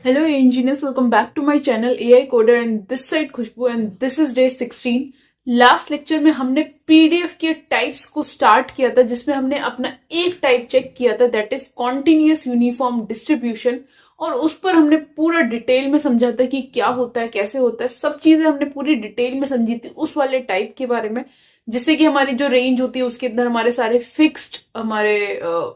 Hello engineers, welcome back to my channel AI Coder and this side Khushboo and this is day 16। Last lecture में हमने PDF के types को start किया था जिसमें हमने अपना एक टाइप चेक किया था that is continuous uniform distribution और उस पर हमने पूरा डिटेल में समझा था कि क्या होता है कैसे होता है, सब चीजें हमने पूरी डिटेल में समझी थी उस वाले टाइप के बारे में, जिससे कि हमारी जो रेंज होती है उसके अंदर हमारे सारे फिक्स्ड हमारे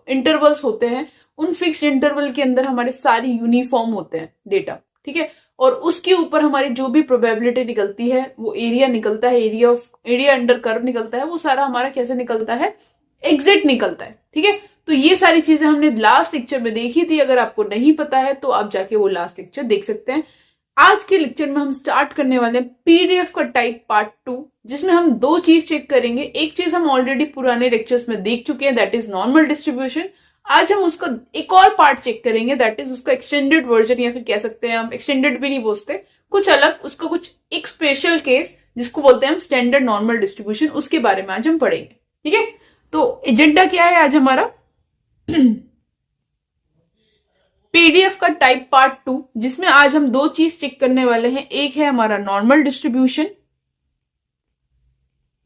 इंटरवल्स होते हैं। उन फिक्स्ड इंटरवल के अंदर हमारे सारे यूनिफॉर्म होते हैं डेटा, ठीक है। और उसके ऊपर हमारी जो भी प्रोबेबिलिटी निकलती है वो एरिया निकलता है, एरिया अंडर कर्व निकलता है, वो सारा हमारा कैसे निकलता है, एग्जिट निकलता है, ठीक है। तो ये सारी चीजें हमने लास्ट लेक्चर में देखी थी। अगर आपको नहीं पता है तो आप जाके वो लास्ट लेक्चर देख सकते हैं। आज के लेक्चर में हम स्टार्ट करने वाले हैं पीडीएफ का टाइप पार्ट 2, जिसमें हम दो चीज चेक करेंगे। एक चीज हम ऑलरेडी पुराने लेक्चर्स में देख चुके हैं दैट इज नॉर्मल डिस्ट्रीब्यूशन। आज हम उसका एक और पार्ट चेक करेंगे दैट इज उसका एक्सटेंडेड वर्जन, या फिर कह सकते हैं हम एक्सटेंडेड भी नहीं बोलते, कुछ अलग, उसका कुछ एक स्पेशल केस जिसको बोलते हैं हम स्टैंडर्ड नॉर्मल डिस्ट्रीब्यूशन, उसके बारे में आज हम पढ़ेंगे, ठीक है। तो एजेंडा क्या है आज हमारा पीडीएफ का टाइप पार्ट 2, जिसमें आज हम दो चीज चेक करने वाले हैं। एक है हमारा नॉर्मल डिस्ट्रीब्यूशन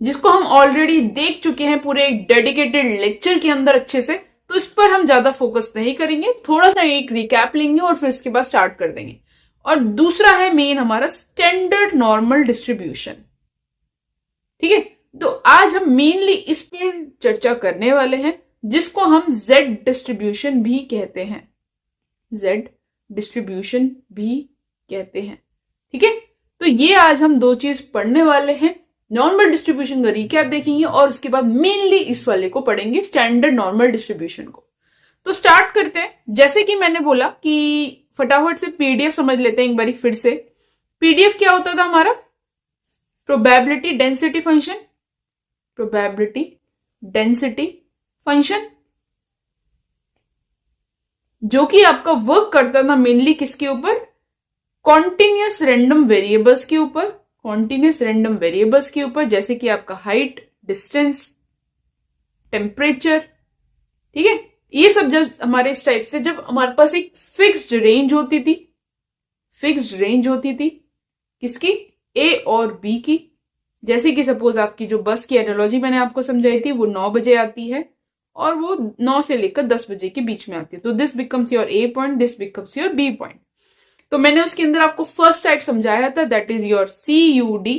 जिसको हम ऑलरेडी देख चुके हैं पूरे एक डेडिकेटेड लेक्चर के अंदर अच्छे से, तो इस पर हम ज्यादा फोकस नहीं करेंगे, थोड़ा सा एक रिकैप लेंगे और फिर इसके बाद स्टार्ट कर देंगे। और दूसरा है मेन हमारा स्टैंडर्ड नॉर्मल डिस्ट्रीब्यूशन, ठीक है। तो आज हम मेनली इस पर चर्चा करने वाले हैं जिसको हम जेड डिस्ट्रीब्यूशन भी कहते हैं, जेड डिस्ट्रीब्यूशन भी कहते हैं, ठीक है। तो ये आज हम दो चीज पढ़ने वाले हैं, नॉर्मल डिस्ट्रीब्यूशन का रिकैप देखेंगे और उसके बाद मेनली इस वाले को पढ़ेंगे, स्टैंडर्ड नॉर्मल डिस्ट्रीब्यूशन को। तो स्टार्ट करते हैं। जैसे कि मैंने बोला कि फटाफट से पीडीएफ समझ लेते हैं एक बारी फिर से। पीडीएफ क्या होता था हमारा? Probability density function, probability density function, जो कि आपका वर्क करता था मेनली किसके ऊपर? कॉन्टिन्यूअस रैंडम वेरिएबल्स के ऊपर, कॉन्टिन्यूअस रैंडम वेरिएबल्स के ऊपर, जैसे कि आपका हाइट, डिस्टेंस, टेम्परेचर, ठीक है। ये सब जब हमारे इस टाइप से, जब हमारे पास एक फिक्स्ड रेंज होती थी, फिक्स्ड रेंज होती थी किसकी? ए और बी की। जैसे कि सपोज आपकी जो बस की एनालॉजी मैंने आपको समझाई थी वो 9 बजे आती है और वो 9 से लेकर 10 बजे के बीच में आती है, तो this becomes your A point, this becomes your B point. तो मैंने उसके अंदर आपको फर्स्ट टाइप समझाया था that is your CUD,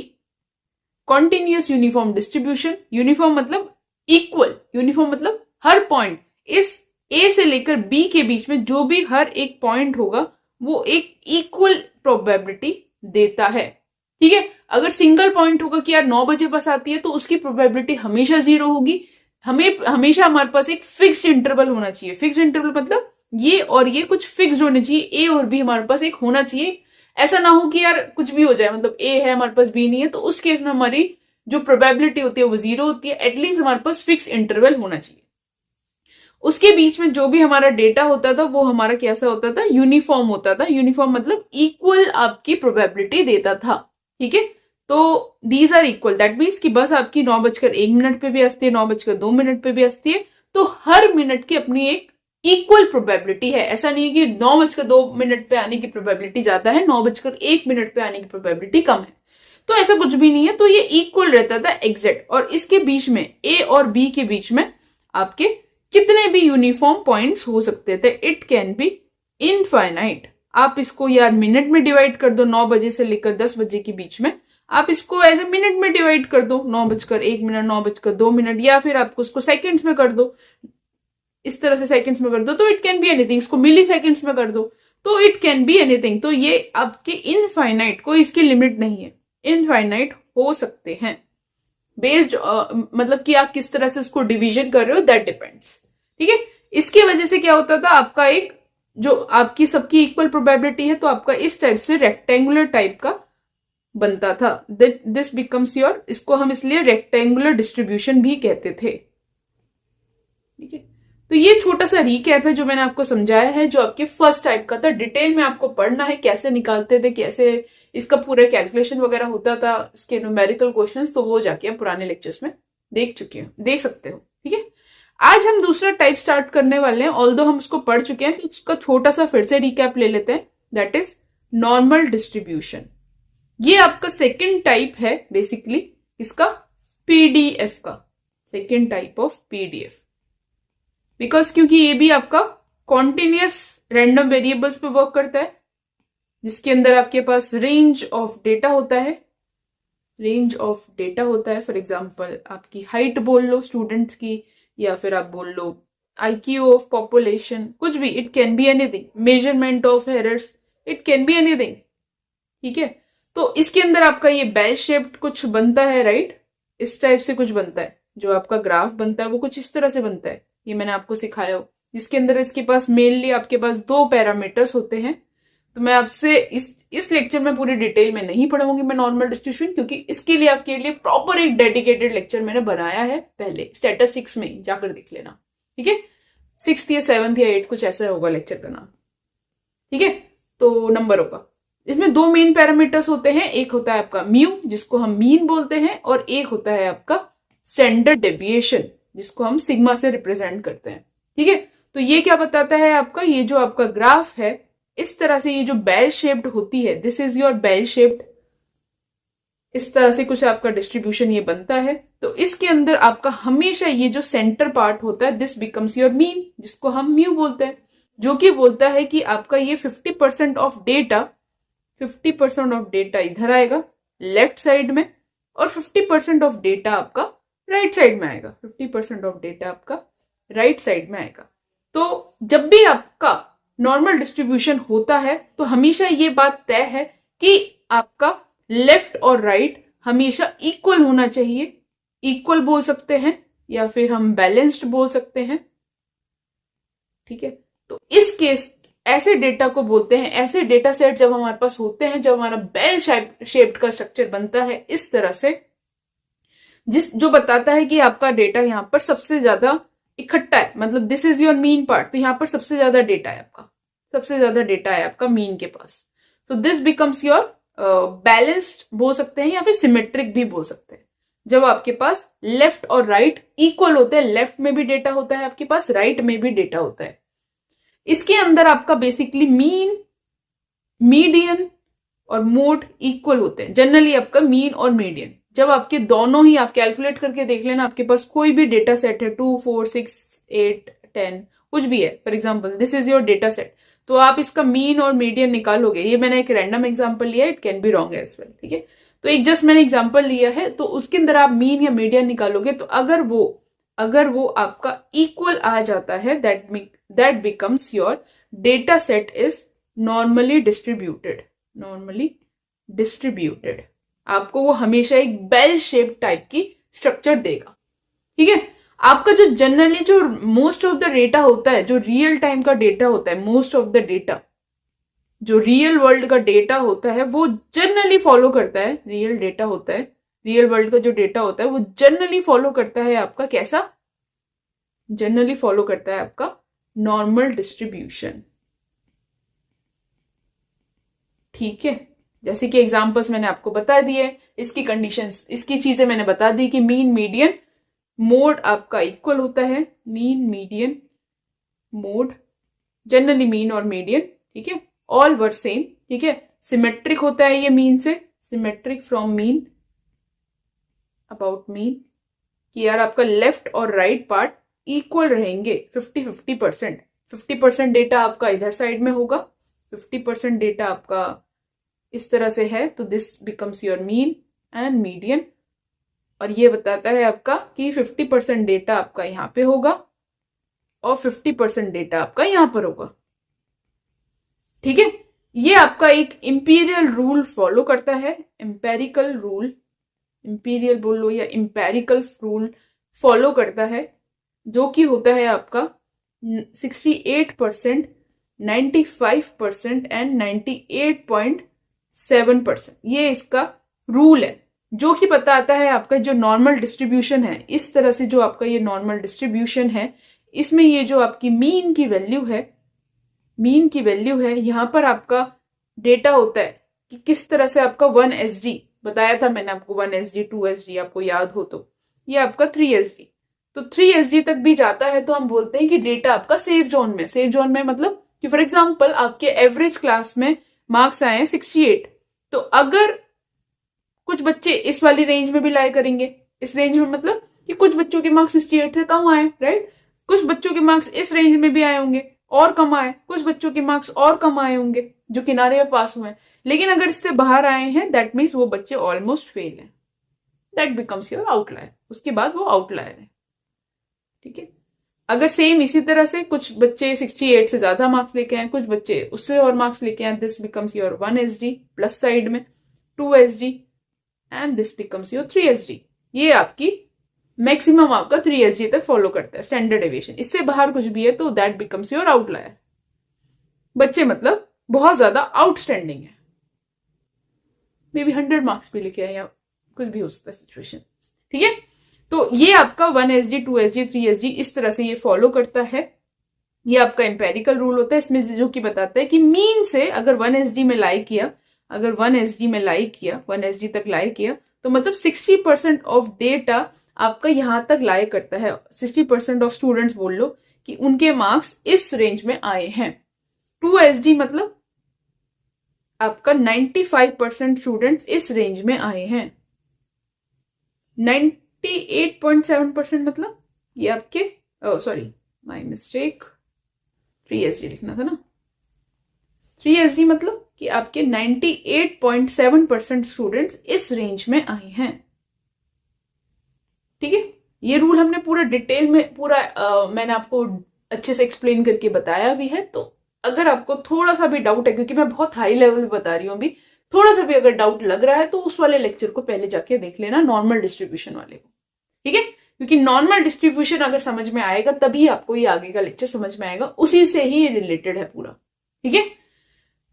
continuous uniform distribution. Uniform मतलब इक्वल, यूनिफॉर्म मतलब हर पॉइंट इस ए से लेकर बी के बीच में जो भी हर एक पॉइंट होगा वो एक इक्वल प्रोबेबिलिटी देता है, ठीक है। अगर सिंगल पॉइंट होगा कि यार 9 बजे बस आती है तो उसकी प्रोबेबिलिटी हमेशा 0 होगी। हमें हमेशा हमारे पास एक फिक्स्ड इंटरवल होना चाहिए। फिक्स्ड इंटरवल मतलब ये और ये कुछ फिक्स्ड होने चाहिए, ए और बी हमारे पास एक होना चाहिए। ऐसा ना हो कि यार कुछ भी हो जाए, मतलब ए है हमारे पास बी नहीं है, तो उस केस में हमारी जो प्रोबेबिलिटी होती है वो 0 होती है। एटलीस्ट हमारे पास फिक्स्ड इंटरवल होना चाहिए। उसके बीच में जो भी हमारा डेटा होता था वो हमारा कैसा होता था? यूनिफॉर्म होता था। यूनिफॉर्म मतलब इक्वल आपकी प्रोबेबिलिटी देता था, ठीक है। तो these are equal, that means कि बस आपकी 9:01 पे भी आती है, 9:02 पे भी आती है, तो हर मिनट की अपनी एक इक्वल प्रोबेबिलिटी है। ऐसा नहीं है कि 9:02 पे आने की प्रोबेबिलिटी ज्यादा है, 9:01 पे आने की प्रोबेबिलिटी कम है, तो ऐसा कुछ भी नहीं है। तो ये इक्वल रहता था एग्जैक्ट। और इसके बीच में ए और बी के बीच में आपके कितने भी यूनिफॉर्म पॉइंट्स हो सकते थे, इट कैन बी इनफाइनाइट। आप इसको यार मिनट में डिवाइड कर दो, 9 बजे से लेकर 10 बजे के बीच में आप इसको एज ए मिनट में डिवाइड कर दो, 9:01, 9:02, या फिर आपको उसको सेकंड्स में कर दो, इस तरह से सेकंड्स में कर दो, तो इट कैन बी एनीथिंग। इसको मिली सेकंड्स में कर दो तो इट कैन बी एनीथिंग। तो ये आपके इनफाइनाइट, कोई इसकी लिमिट नहीं है, इनफाइनाइट हो सकते हैं। बेस्ड मतलब कि आप किस तरह से उसको डिवीजन कर रहे हो, दैट डिपेंड्स, ठीक है। इसकी वजह से क्या होता था, आपका एक जो आपकी सबकी इक्वल प्रोबेबिलिटी है तो आपका इस टाइप से रेक्टेंगुलर टाइप का बनता था। दिस बिकम्स योर, इसको हम इसलिए रेक्टेंगुलर डिस्ट्रीब्यूशन भी कहते थे, ठीक है। तो ये छोटा सा रीकैप है जो मैंने आपको समझाया है, जो आपके फर्स्ट टाइप का था। डिटेल में आपको पढ़ना है कैसे निकालते थे, कैसे इसका पूरा कैलकुलेशन वगैरह होता था, इसके न्यूमेरिकल क्वेश्चंस, तो वो जाके आप पुराने लेक्चर्स में देख सकते हो, ठीक है। आज हम दूसरा टाइप स्टार्ट करने वाले हैं, ऑल्दो हम उसको पढ़ चुके हैं तो उसका छोटा सा फिर से रिकैप ले लेते हैं। That is normal distribution. ये आपका सेकेंड टाइप है बेसिकली इसका पीडीएफ का, second type of PDF, because क्योंकि ये भी आपका कॉन्टिन्यूअस रैंडम वेरिएबल्स पे वर्क करता है, जिसके अंदर आपके पास रेंज ऑफ डेटा होता है, रेंज ऑफ डेटा होता है। फॉर एग्जाम्पल आपकी हाइट बोल लो स्टूडेंट्स की, या फिर आप बोल लो IQ ऑफ पॉपुलेशन, कुछ भी, it can be anything, measurement of errors, it can be anything. ठीक है, तो इसके अंदर आपका ये बेल शेप्ड कुछ बनता है, राइट? इस टाइप से कुछ बनता है, जो आपका ग्राफ बनता है वो कुछ इस तरह से बनता है, ये मैंने आपको सिखाया हो, जिसके अंदर इसके पास मेनली आपके पास 2 पैरामीटर्स होते हैं। तो मैं आपसे इस लेक्चर में पूरी डिटेल में नहीं पढ़ाऊंगी मैं नॉर्मल डिस्ट्रीब्यूशन, क्योंकि इसके लिए आपके लिए प्रॉपर एक डेडिकेटेड लेक्चर मैंने बनाया है पहले, स्टैटिस्टिक्स में जाकर देख लेना। ठीक है, 6th या 7th या 8th कुछ ऐसा होगा लेक्चर का नाम। ठीक है, तो नंबरों का इसमें 2 मेन पैरामीटर्स होते हैं, एक होता है आपका म्यू जिसको हम मीन बोलते हैं, और एक होता है आपका स्टैंडर्ड डेविएशन जिसको हम सिग्मा से रिप्रेजेंट करते हैं। ठीक है, तो ये क्या बताता है आपका, ये जो आपका ग्राफ है इस तरह से, ये जो बेल शेप्ड होती है, this is your bell shaped, इस तरह से कुछ आपका डिस्ट्रीब्यूशन ये बनता है। तो इसके अंदर आपका हमेशा ये जो सेंटर पार्ट होता है दिस बिकम्स योर मीन, जिसको हम म्यू बोलते हैं, जो कि बोलता है कि आपका ये 50% ऑफ डेटा, 50% ऑफ डेटा इधर आएगा लेफ्ट साइड में, और 50% ऑफ डेटा आपका राइट साइड में आएगा, 50% ऑफ डेटा आपका राइट साइड में आएगा। तो जब भी आपका नॉर्मल डिस्ट्रीब्यूशन होता है तो हमेशा ये बात तय है कि आपका लेफ्ट और राइट हमेशा इक्वल होना चाहिए, इक्वल बोल सकते हैं या फिर हम बैलेंस्ड बोल सकते हैं। ठीक है, तो इस केस ऐसे डेटा को बोलते हैं, ऐसे डेटा सेट जब हमारे पास होते हैं, जब हमारा बेल शेप्ड का स्ट्रक्चर बनता है इस तरह से, जो बताता है कि आपका डेटा यहाँ पर सबसे ज्यादा इकट्ठा है, मतलब this is your mean part, तो यहाँ पर सबसे ज्यादा डेटा है आपका, सबसे ज्यादा डेटा है आपका मीन के पास। तो दिस बिकम्स योर बैलेंस्ड बोल सकते हैं या फिर सिमेट्रिक भी बोल सकते हैं, जब आपके पास लेफ्ट और राइट इक्वल होते हैं, लेफ्ट में भी डेटा होता है आपके पास, राइट में भी डेटा होता है। इसके अंदर आपका बेसिकली मीन, मीडियन और मोड इक्वल होते हैं, जनरली आपका मीन और मीडियन, जब आपके दोनों ही, आप कैलकुलेट करके देख लेना, आपके पास कोई भी डेटा सेट है 2, 4, 6, 8, 10 कुछ भी है, for example this is your data set, तो आप इसका मीन और मीडियन निकालोगे। ये मैंने एक रैंडम एग्जाम्पल लिया है, it can be wrong as well. ठीक है, तो एक जस्ट मैंने एग्जाम्पल लिया है, तो उसके अंदर आप मीन या मीडियन निकालोगे, तो अगर वो आपका इक्वल आ जाता है, that becomes your data set is normally distributed, normally distributed. आपको वो हमेशा एक बेल शेप टाइप की स्ट्रक्चर देगा। ठीक है, आपका जो जनरली जो मोस्ट ऑफ द डेटा होता है, जो रियल टाइम का डेटा होता है, मोस्ट ऑफ द डेटा जो रियल वर्ल्ड का डेटा होता है वो जनरली फॉलो करता है, रियल डेटा होता है, रियल वर्ल्ड का जो डेटा होता है वो जनरली फॉलो करता है आपका कैसा, जनरली फॉलो करता है आपका नॉर्मल डिस्ट्रीब्यूशन। ठीक है, जैसे कि एग्जांपल्स मैंने आपको बता दिए, इसकी कंडीशंस, इसकी चीजें मैंने बता दी कि मीन, मीडियन, मोड आपका इक्वल होता है, mean, median, mode, generally mean और मीडियन। ठीक है, ऑल वर सेम। ठीक है, सिमेट्रिक होता है ये मीन से, symmetric from mean, about mean, कि यार आपका लेफ्ट और राइट पार्ट इक्वल रहेंगे 50-50%। 50% डेटा आपका इधर साइड में होगा, 50% डेटा आपका इस तरह से है, तो this becomes your mean and median. और ये बताता है आपका कि 50% डेटा आपका यहां पे होगा और 50% डेटा आपका यहां पर होगा। ठीक है, ये आपका एक इंपीरियल रूल फॉलो करता है, एम्पेरिकल रूल, इंपीरियल बोलो या इंपेरिकल रूल फॉलो करता है, जो कि होता है आपका 68%, 95% एंड 98.7%। ये इसका रूल है जो कि बताता है आपका जो नॉर्मल डिस्ट्रीब्यूशन है, इस तरह से जो आपका ये नॉर्मल डिस्ट्रीब्यूशन है, इसमें ये जो आपकी मीन की वैल्यू है, मीन की वैल्यू है, यहां पर आपका डेटा होता है कि किस तरह से आपका 1 बताया था मैंने आपको, 1 2 आपको याद हो तो, ये आपका 3 तो 3 तक भी जाता है तो हम बोलते हैं कि डेटा आपका सेफ जोन में, सेफ जोन में मतलब कि फॉर एग्जाम्पल आपके एवरेज क्लास में मार्क्स आए हैं 68, तो अगर कुछ बच्चे इस वाली रेंज में भी लाई करेंगे, इस रेंज में मतलब कि कुछ बच्चों के मार्क्स 68 से कम आए, राइट, कुछ बच्चों के मार्क्स इस रेंज में भी आए होंगे और कम आए, कुछ बच्चों के मार्क्स और कम आए होंगे जो किनारे में पास हुए हैं, लेकिन अगर इससे बाहर आए हैं दैट मीन्स वो बच्चे ऑलमोस्ट फेल हैं, दैट बिकम्स योर आउटलायर, उसके बाद वो आउटलायर है, ठीक है। अगर सेम इसी तरह से कुछ बच्चे 68 से ज्यादा मार्क्स लेके आए, कुछ बच्चे उससे और मार्क्स लेके आए, this becomes your 1 SD plus side में 2 SD and this becomes your 3 SD। ये आपकी मैक्सिमम आपका 3 SD तक फॉलो करता है स्टैंडर्ड डेविएशन, इससे बाहर कुछ भी है तो दैट बिकम्स योर आउटलायर। बच्चे मतलब बहुत ज्यादा आउटस्टैंडिंग है, मे बी 100 मार्क्स भी लेके आए या कुछ भी हो सकता है सिचुएशन, ठीक है। तो ये आपका 1 SD 2 SD 3 SD इस तरह से ये फॉलो करता है। ये आपका एम्पेरिकल रूल होता है, इसमें जो कि बताता है कि मीन से अगर 1 SD में लाई किया, अगर 1 SD में लाई किया, 1 SD तक लाई किया, तो मतलब 60% ऑफ डेटा आपका यहां तक लाई करता है। 60% ऑफ स्टूडेंट्स बोल लो कि उनके मार्क्स इस रेंज में आए हैं। 2 SD मतलब आपका 95% स्टूडेंट्स इस रेंज में आए हैं। 98.7% मतलब ये आपके, सॉरी माय मिस्टेक, 3 SD लिखना था ना। 3 SD मतलब कि आपके 98.7% स्टूडेंट्स इस रेंज में आए हैं, ठीक है। ये रूल हमने पूरा डिटेल में पूरा मैंने आपको अच्छे से एक्सप्लेन करके बताया भी है। तो अगर आपको थोड़ा सा भी डाउट है, क्योंकि मैं बहुत हाई लेवल पे बता रही हूँ अभी, थोड़ा सा भी अगर डाउट लग रहा है तो उस वाले लेक्चर को पहले जाके देख लेना, नॉर्मल डिस्ट्रीब्यूशन वाले को, ठीक है। क्योंकि नॉर्मल डिस्ट्रीब्यूशन अगर समझ में आएगा तभी आपको ये आगे का लेक्चर समझ में आएगा, उसी से ही रिलेटेड है पूरा, ठीक है।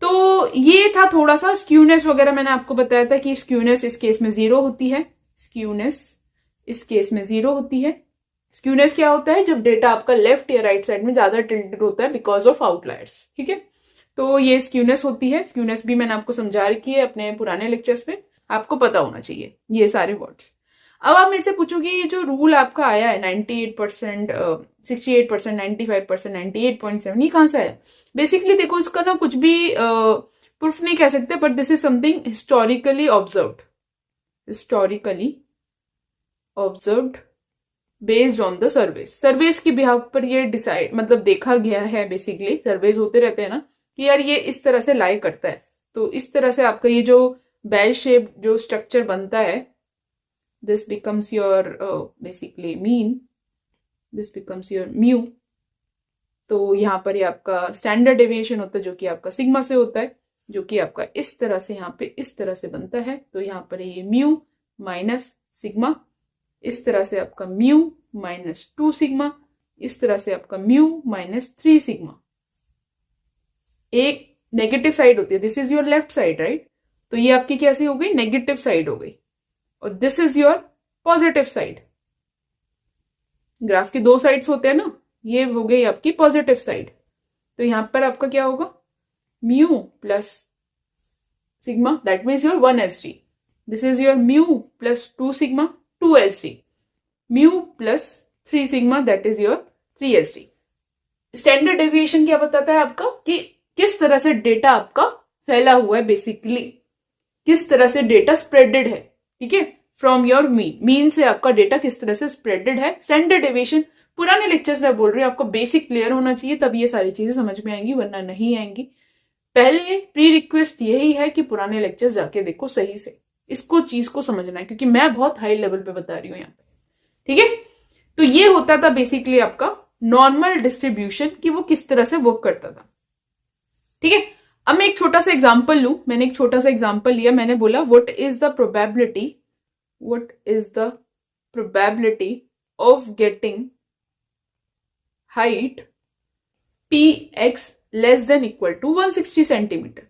तो ये था थोड़ा सा स्क्यूनेस वगैरह, मैंने आपको बताया था कि स्क्यूनेस इस केस में 0 होती है, स्क्यूनेस इस केस में 0 होती है। स्क्यूनेस क्या होता है? जब डेटा आपका लेफ्ट या राइट साइड में ज्यादा टिल्टेड होता है बिकॉज ऑफ आउटलायर्स, ठीक है। तो ये स्क्यूनेस होती है। स्क्यूनेस भी मैंने आपको समझा रखी है अपने पुराने लेक्चर्स में, आपको पता होना चाहिए ये सारे वर्ड्स। अब आप मेरे से पूछोगे ये जो रूल आपका आया है 98%, 68%, 95%, 98.7, ये कहां से आया? बेसिकली देखो, इसका ना कुछ भी प्रूफ नहीं कह सकते, but this is something historically observed, historically observed based on the surveys. Surveys की बिहाफ पर ये डिसाइड मतलब देखा गया है, बेसिकली सर्वेस होते रहते हैं ना कि यार ये इस तरह से लाई करता है, तो इस तरह से आपका ये जो बेल शेप जो स्ट्रक्चर बनता है, this becomes your basically mean, this becomes your mu। तो यहाँ पर ये आपका स्टैंडर्ड डेविएशन होता है जो कि आपका सिग्मा से होता है, जो कि आपका इस तरह से यहाँ पे इस तरह से बनता है। तो यहाँ पर ये म्यू माइनस सिग्मा, इस तरह से आपका म्यू माइनस 2 सिग्मा, इस तरह से आपका म्यू माइनस 3 सिग्मा। एक नेगेटिव साइड होती है, this is your left side, right. तो ये आपकी कैसी हो गई? नेगेटिव साइड हो गई, और this is your positive side. Graph की 2 साइड्स होते हैं ना, ये हो गई आपकी पॉजिटिव साइड। तो यहां पर आपका क्या होगा? Mu plus sigma, that means your 1 SD। This is your mu plus 2 sigma, 2 SD। Mu plus 3 sigma, that is your 3 SD। Standard deviation क्या बताता है आपका कि किस तरह से डेटा आपका फैला हुआ है, बेसिकली किस तरह से डेटा स्प्रेडेड है, ठीक है, फ्रॉम योर मीन। मीन से आपका डेटा किस तरह से स्प्रेडेड है। स्टैंडर्ड डेविएशन पुराने लेक्चर्स में बोल रही हूँ, आपको बेसिक क्लियर होना चाहिए तब ये सारी चीजें समझ में आएंगी, वरना नहीं आएंगी। पहले प्री रिक्वेस्ट यही है कि पुराने लेक्चर्स जाके देखो सही से, इसको चीज को समझना है, क्योंकि मैं बहुत हाई लेवल पे बता रही हूँ यहाँ पे, ठीक है। तो ये होता था बेसिकली आपका नॉर्मल डिस्ट्रीब्यूशन, कि वो किस तरह से वर्क करता था, ठीक है। अब मैं एक छोटा सा एग्जांपल लूं, मैंने एक छोटा सा एग्जांपल लिया, मैंने बोला what is the probability of getting height px less than equal to 160 centimeter,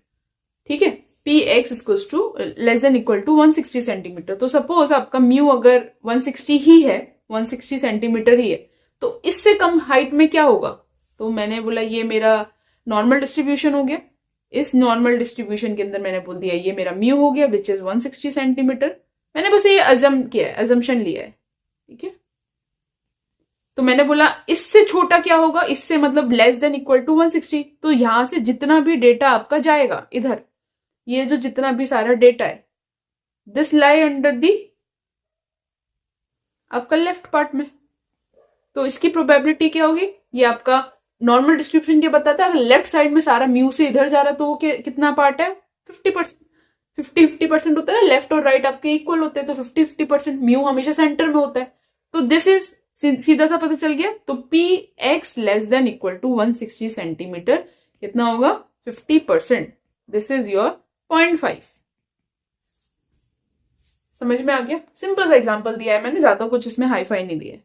ठीक है। px equals to less than equal to 160 centimeter. तो सपोज आपका म्यू अगर 160 ही है, 160 सेंटीमीटर ही है, तो इससे कम हाइट में क्या होगा? तो मैंने बोला ये मेरा नॉर्मल डिस्ट्रीब्यूशन हो गया। इस नॉर्मल डिस्ट्रीब्यूशन के अंदर मैंने बोल दिया ये मेरा म्यू हो गया विच इज 160 सेंटीमीटर। मैंने बस ये अजम किया है, अजम्पशन लिया है, ठीक है। तो मैंने बोला इससे छोटा क्या होगा, इससे मतलब लेस देन इक्वल टू 160। तो यहां से जितना भी डेटा आपका जाएगा इधर, ये जो जितना भी सारा डेटा है, दिस लाई अंडर दी आपका लेफ्ट पार्ट में। तो इसकी प्रोबेबिलिटी क्या होगी, ये आपका नॉर्मल डिस्ट्रीब्यूशन क्या बताता है, अगर लेफ्ट साइड में सारा म्यू से इधर जा रहा है तो वो कितना पार्ट है, 50%। 50-50% होता है ना, लेफ्ट और राइट आपके इक्वल होते हैं, तो 50-50% म्यू हमेशा सेंटर में होता है। तो दिस इज सीधा सा पता चल गया। तो P X less than equal to 160 centimeter कितना होगा, 50%। This is your 0.5। समझ में आ गया, सिंपल सा एग्जांपल दिया है मैंने, ज्यादा कुछ इसमें हाई फाई नहीं दिया है।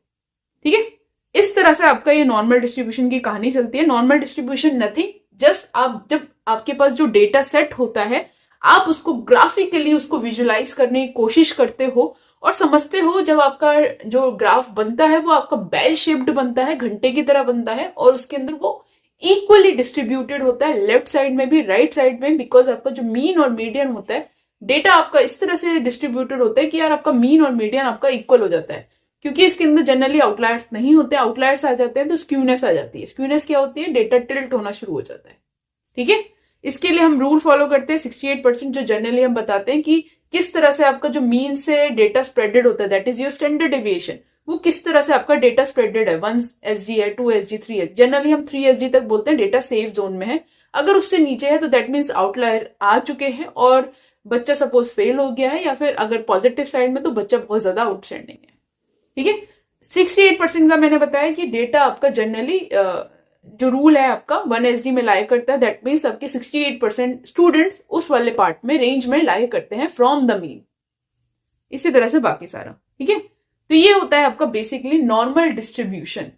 ठीक है, इस तरह से आपका ये नॉर्मल डिस्ट्रीब्यूशन की कहानी चलती है। नॉर्मल डिस्ट्रीब्यूशन नथिंग, जस्ट आप जब आपके पास जो डेटा सेट होता है, आप उसको ग्राफिकली उसको विजुअलाइज करने की कोशिश करते हो और समझते हो, जब आपका जो ग्राफ बनता है वो आपका बेल शेप्ड बनता है, घंटे की तरह बनता है, और उसके अंदर वो इक्वली डिस्ट्रीब्यूटेड होता है, लेफ्ट साइड में भी राइट साइड में, बिकॉज आपका जो मीन और मीडियन होता है, डेटा आपका इस तरह से डिस्ट्रीब्यूटेड होता है कि यार आपका मीन और मीडियन आपका इक्वल हो जाता है, क्योंकि इसके अंदर जनरली आउटलायर्स नहीं होते। आउटलायर्स आ जाते हैं तो स्क्यूनेस आ जाती है। स्क्यूनेस क्या होती है, डेटा टिल्ट होना शुरू हो जाता है। ठीक है, इसके लिए हम रूल फॉलो करते हैं 68%, जो जनरली हम बताते हैं कि किस तरह से आपका जो मीन से डेटा स्प्रेडेड होता है, that is your standard deviation, वो किस तरह से आपका डेटा स्प्रेडेड है। 1 SG है, 2 SG, 3 SG, जनरली हम 3 SG तक बोलते हैं, डेटा सेफ जोन में है। अगर उससे नीचे है तो दैट मीन्स आउटलायर आ चुके हैं और बच्चा सपोज फेल हो गया है, या फिर अगर पॉजिटिव साइड में तो बच्चा बहुत ज्यादा आउटस्टैंडिंग है। ठीक है, 68% का मैंने बताया कि डेटा आपका जनरली जो रूल है आपका 1 SG में लाया करता है, दैट मीन्स आपके 68% स्टूडेंट्स उस वाले पार्ट में रेंज में लाया करते हैं फ्रॉम द मीन। इसी तरह से बाकी सारा। ठीक है, तो ये होता है आपका बेसिकली नॉर्मल डिस्ट्रीब्यूशन।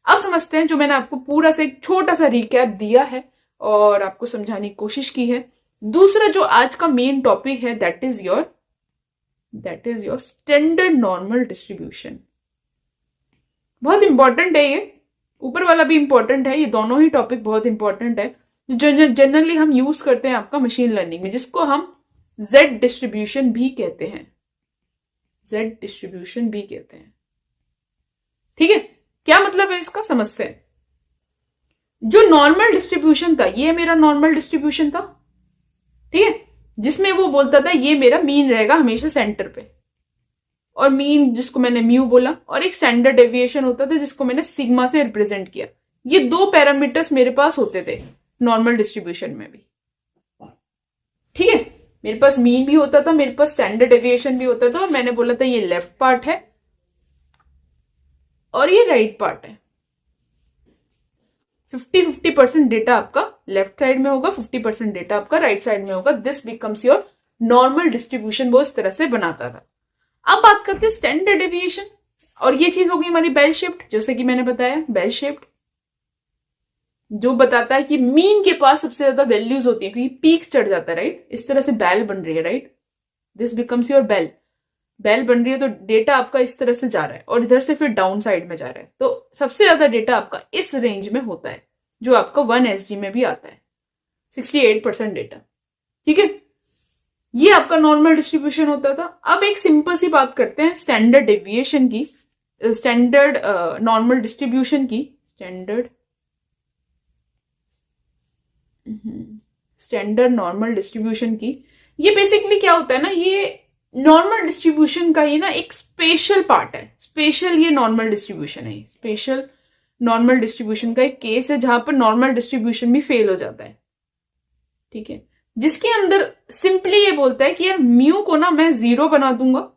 अब समझते हैं, जो मैंने आपको पूरा से एक छोटा सा रिकैप दिया है और आपको समझाने की कोशिश की है। दूसरा जो आज का मेन टॉपिक है, that is your standard normal distribution. बहुत इंपॉर्टेंट है ये, ऊपर वाला भी इंपॉर्टेंट है, ये दोनों ही टॉपिक बहुत इंपॉर्टेंट है, जो जनरली हम यूज करते हैं आपका मशीन लर्निंग में, जिसको हम जेड डिस्ट्रीब्यूशन भी कहते हैं। जेड डिस्ट्रीब्यूशन भी कहते हैं। ठीक है, क्या मतलब है इसका, समझते हैं। जो नॉर्मल डिस्ट्रीब्यूशन था, ये मेरा नॉर्मल डिस्ट्रीब्यूशन था। ठीक है, जिसमें वो बोलता था ये मेरा मीन रहेगा हमेशा सेंटर पे, और मीन जिसको मैंने म्यू बोला, और एक स्टैंडर्ड डेविएशन होता था जिसको मैंने सिग्मा से रिप्रेजेंट किया। ये 2 पैरामीटर्स मेरे पास होते थे नॉर्मल डिस्ट्रीब्यूशन में भी। ठीक है, मेरे पास मीन भी होता था, मेरे पास स्टैंडर्ड डेविएशन भी होता था, और मैंने बोला था ये लेफ्ट पार्ट है और ये राइट पार्ट है। 50-50% डेटा आपका लेफ्ट साइड में होगा, 50% डेटा आपका राइट साइड में होगा। This becomes your normal distribution. वो इस तरह से बनाता था। अब बात करते हैं स्टैंडर्ड डेविएशन, और ये चीज होगी हमारी बेल शेप्ड, जैसे कि मैंने बताया बेल शेप्ड, जो बताता है कि मीन के पास सबसे ज्यादा वैल्यूज होती है, क्योंकि पीक चढ़ जाता है, राइट। इस तरह से बेल बन रही है, right. This becomes your bell. Bell बन रही है तो डेटा आपका इस तरह से जा रहा है, और इधर से फिर डाउन साइड में जा रहा है। तो सबसे ज्यादा डेटा आपका इस रेंज में होता है, जो आपका 1 SG में भी आता है, 68% डेटा। ठीक है, ये आपका नॉर्मल डिस्ट्रीब्यूशन होता था। अब एक सिंपल सी बात करते हैं स्टैंडर्ड डेविएशन की, स्टैंडर्ड नॉर्मल डिस्ट्रीब्यूशन की, स्टैंडर्ड नॉर्मल डिस्ट्रीब्यूशन की। ये बेसिकली क्या होता है ना, ये नॉर्मल डिस्ट्रीब्यूशन का ही ना एक स्पेशल पार्ट है। स्पेशल ये नॉर्मल डिस्ट्रीब्यूशन है, स्पेशल नॉर्मल डिस्ट्रीब्यूशन का एक केस है जहां पर नॉर्मल डिस्ट्रीब्यूशन भी फेल हो जाता है। ठीक है, जिसके अंदर सिंपली ये बोलता है कि यार म्यू को ना मैं 0 बना दूंगा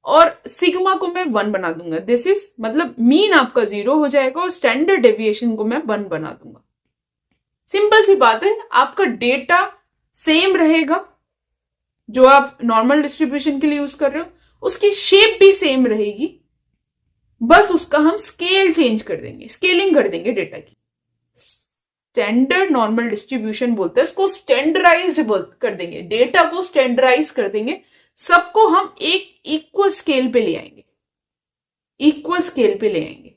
और सिग्मा को मैं 1 बना दूंगा। दिस इज मतलब मीन आपका 0 हो जाएगा और स्टैंडर्ड डेविएशन को मैं 1 बना दूंगा। सिंपल सी बात है, आपका डेटा सेम रहेगा जो आप नॉर्मल डिस्ट्रीब्यूशन के लिए यूज कर रहे हो, उसकी शेप भी सेम रहेगी, बस उसका हम स्केल चेंज कर देंगे, स्केलिंग कर देंगे डेटा की। स्टैंडर्ड नॉर्मल डिस्ट्रीब्यूशन बोलते हैं इसको, स्टैंडर्डाइज्ड कर देंगे, डेटा को स्टैंडर्डाइज कर देंगे, सबको हम एक इक्वल स्केल पे ले आएंगे, इक्वल स्केल पे ले आएंगे।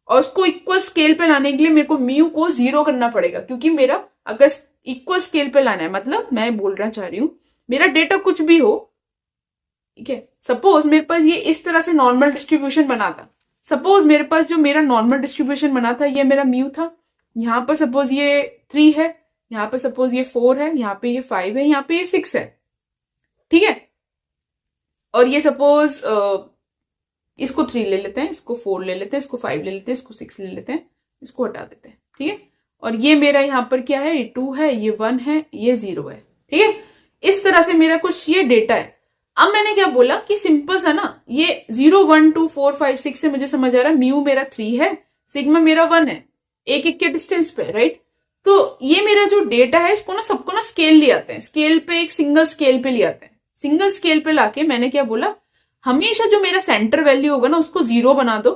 और उसको इक्वल स्केल पे लाने के लिए मेरे को म्यू को 0 करना पड़ेगा, क्योंकि मेरा अगर इक्वल स्केल पे लाना है, मतलब मैं बोलना चाह रही हूं मेरा डेटा कुछ भी हो, ठीक है, सपोज मेरे पास ये इस तरह से नॉर्मल डिस्ट्रीब्यूशन बना था, सपोज मेरे पास जो मेरा नॉर्मल डिस्ट्रीब्यूशन बना था, ये मेरा म्यू था, यहाँ पर सपोज ये 3 है, यहाँ पे सपोज ये 4 है, यहाँ पे ये 5 है, यहाँ पे ये 6 है, ठीक है। और ये सपोज इसको 3 ले लेते हैं, इसको 4 ले लेते हैं, इसको 5 ले लेते हैं, इसको 6 ले लेते हैं, इसको हटा देते हैं, ठीक है। और ये मेरा यहाँ पर क्या है, ये 2 है, ये 1 है, ये 0 है, ठीक है। इस तरह से मेरा कुछ ये डेटा है। अब मैंने क्या बोला कि सिंपल सा ना, ये 0 1 2 4 5 6 से मुझे समझ आ रहा है म्यू मेरा 3 है, सिग्मा मेरा 1 है, एक एक के डिस्टेंस पे, राइट। तो ये मेरा जो डेटा है, इसको ना सबको ना स्केल ले आते हैं, स्केल पे एक सिंगल स्केल पे ले आते हैं। सिंगल स्केल पे लाके मैंने क्या बोला, हमेशा जो मेरा सेंटर वैल्यू होगा ना उसको 0 बना दो,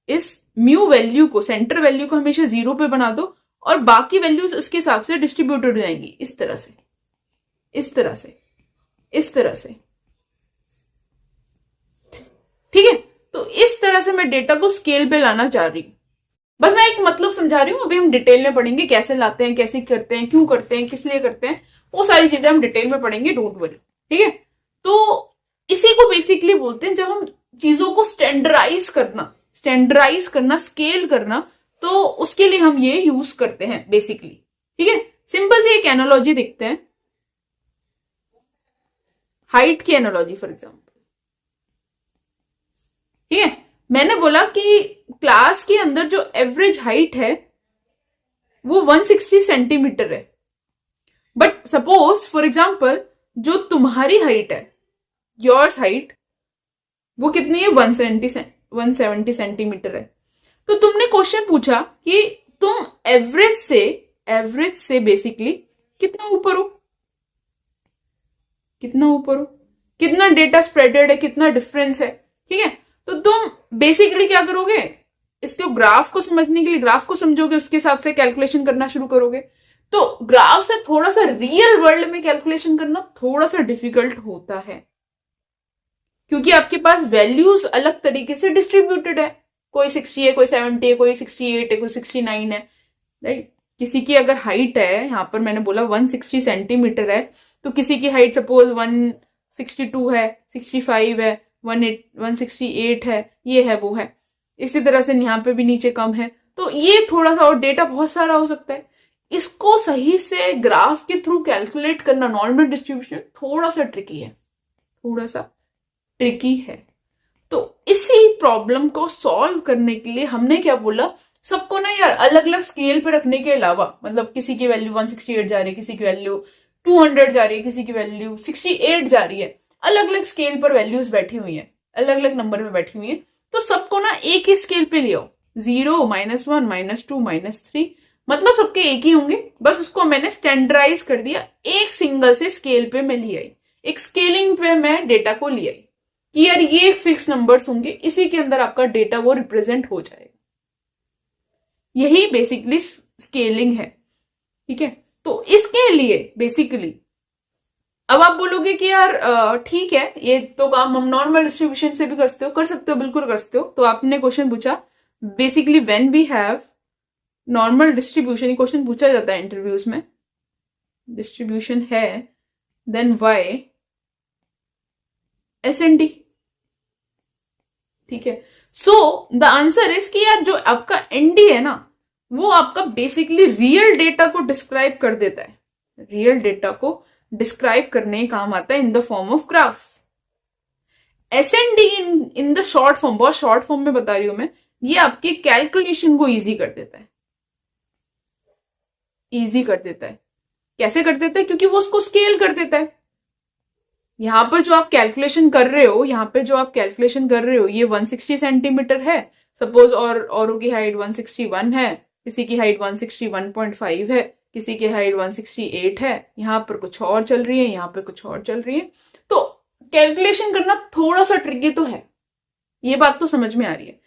इस म्यू वैल्यू को, सेंटर वैल्यू को हमेशा 0 पे बना दो, और बाकी वैल्यूज उसके हिसाब से डिस्ट्रीब्यूटेड हो जाएंगी, इस तरह से, इस तरह से, इस तरह से, ठीक है। तो इस तरह से मैं डेटा को स्केल पे लाना चाह रही हूं। बस मैं एक मतलब समझा रही हूं, अभी हम डिटेल में पढ़ेंगे कैसे लाते हैं, कैसे करते हैं, क्यों करते हैं, किस लिए करते हैं, वो सारी चीजें हम डिटेल में पढ़ेंगे, डोंट वरी, ठीक है। तो इसी को बेसिकली बोलते हैं जब हम चीजों को स्टैंडर्डाइज करना, स्केल करना, तो उसके लिए हम ये यूज करते हैं बेसिकली, ठीक है। सिंपल से एक एनालॉजी देखते हैं, हाइट की एनालॉजी फॉर एग्जाम्पल, ठीक है। मैंने बोला कि क्लास के अंदर जो एवरेज हाइट है वो 160 सेंटीमीटर है, बट सपोज फॉर एग्जाम्पल जो तुम्हारी हाइट है, योर्स हाइट, वो कितनी है, 170 सेंटीमीटर है। तो तुमने क्वेश्चन पूछा कि तुम एवरेज से बेसिकली कितना ऊपर हो, कितना डेटा स्प्रेडेड है, कितना डिफरेंस है, ठीक है। तो तुम बेसिकली क्या करोगे, इसके ग्राफ को समझने के लिए ग्राफ को समझोगे, उसके हिसाब से कैलकुलेशन करना शुरू करोगे। तो ग्राफ से थोड़ा सा रियल वर्ल्ड में कैलकुलेशन करना थोड़ा सा डिफिकल्ट होता है, क्योंकि आपके पास वैल्यूज अलग तरीके से डिस्ट्रीब्यूटेड है, कोई 60 है, कोई 70 है, कोई 68 है, कोई 69 है, राइट। किसी की अगर हाइट है, यहां पर मैंने बोला 160 सेंटीमीटर है, तो किसी की हाइट सपोज 162 है, 65 है, 168 है, ये है, वो है। इसी तरह से यहाँ पे भी नीचे कम है, तो ये थोड़ा सा, और डेटा बहुत सारा हो सकता है, इसको सही से ग्राफ के थ्रू कैलकुलेट करना, नॉर्मल डिस्ट्रीब्यूशन थोड़ा सा ट्रिकी है। तो इसी प्रॉब्लम को सॉल्व करने के लिए हमने क्या बोला, सबको ना यार अलग अलग स्केल पे रखने के अलावा, मतलब किसी की वैल्यू 168 जा रही है, किसी की वैल्यू 200 जा रही है, किसी की वैल्यू 68 जा रही है, अलग अलग स्केल पर वैल्यूज बैठी हुई है, अलग अलग नंबर में बैठी हुई है। तो सबको ना एक ही स्केल पे ले आओ, 0 -1 -2 -3, मतलब सबके एक ही होंगे, बस उसको मैंने स्टैंडर्डाइज कर दिया, एक सिंगल से स्केल पे मैं ले आई, एक स्केलिंग पे मैं डेटा को ले आई कि यार ये फिक्स नंबर्स होंगे, इसी के अंदर आपका डेटा वो रिप्रेजेंट हो जाएगा। यही बेसिकली स्केलिंग है, ठीक है। तो इसके लिए बेसिकली अब आप बोलोगे कि यार ठीक है, ये तो काम हम नॉर्मल डिस्ट्रीब्यूशन से भी कर सकते हो, बिल्कुल कर सकते हो। तो आपने क्वेश्चन पूछा basically when we have normal distribution, question पूछा जाता है इंटरव्यूज में, डिस्ट्रीब्यूशन है देन वाई SND, ठीक है। सो द आंसर इज कि यार जो आपका ND है ना, वो आपका बेसिकली रियल डेटा को डिस्क्राइब कर देता है, रियल डेटा को डिस्क्राइब करने काम आता है in the form of graph. SND in the short form, बहुत शॉर्ट फॉर्म में बता रही हूं मैं, ये आपके कैलकुलेशन को इजी कर देता है, कैसे कर देता है, क्योंकि वो उसको स्केल कर देता है। यहां पर जो आप कैलकुलेशन कर रहे हो, ये 160 सेंटीमीटर है सपोज, और औरों की हाइट 161 है, किसी की हाइट 161.5 है, किसी की हाइट 168 है, यहां पर कुछ और चल रही है, यहां पर कुछ और चल रही है। तो कैलकुलेशन करना थोड़ा सा ट्रिकी तो है, ये बात तो समझ में आ रही है।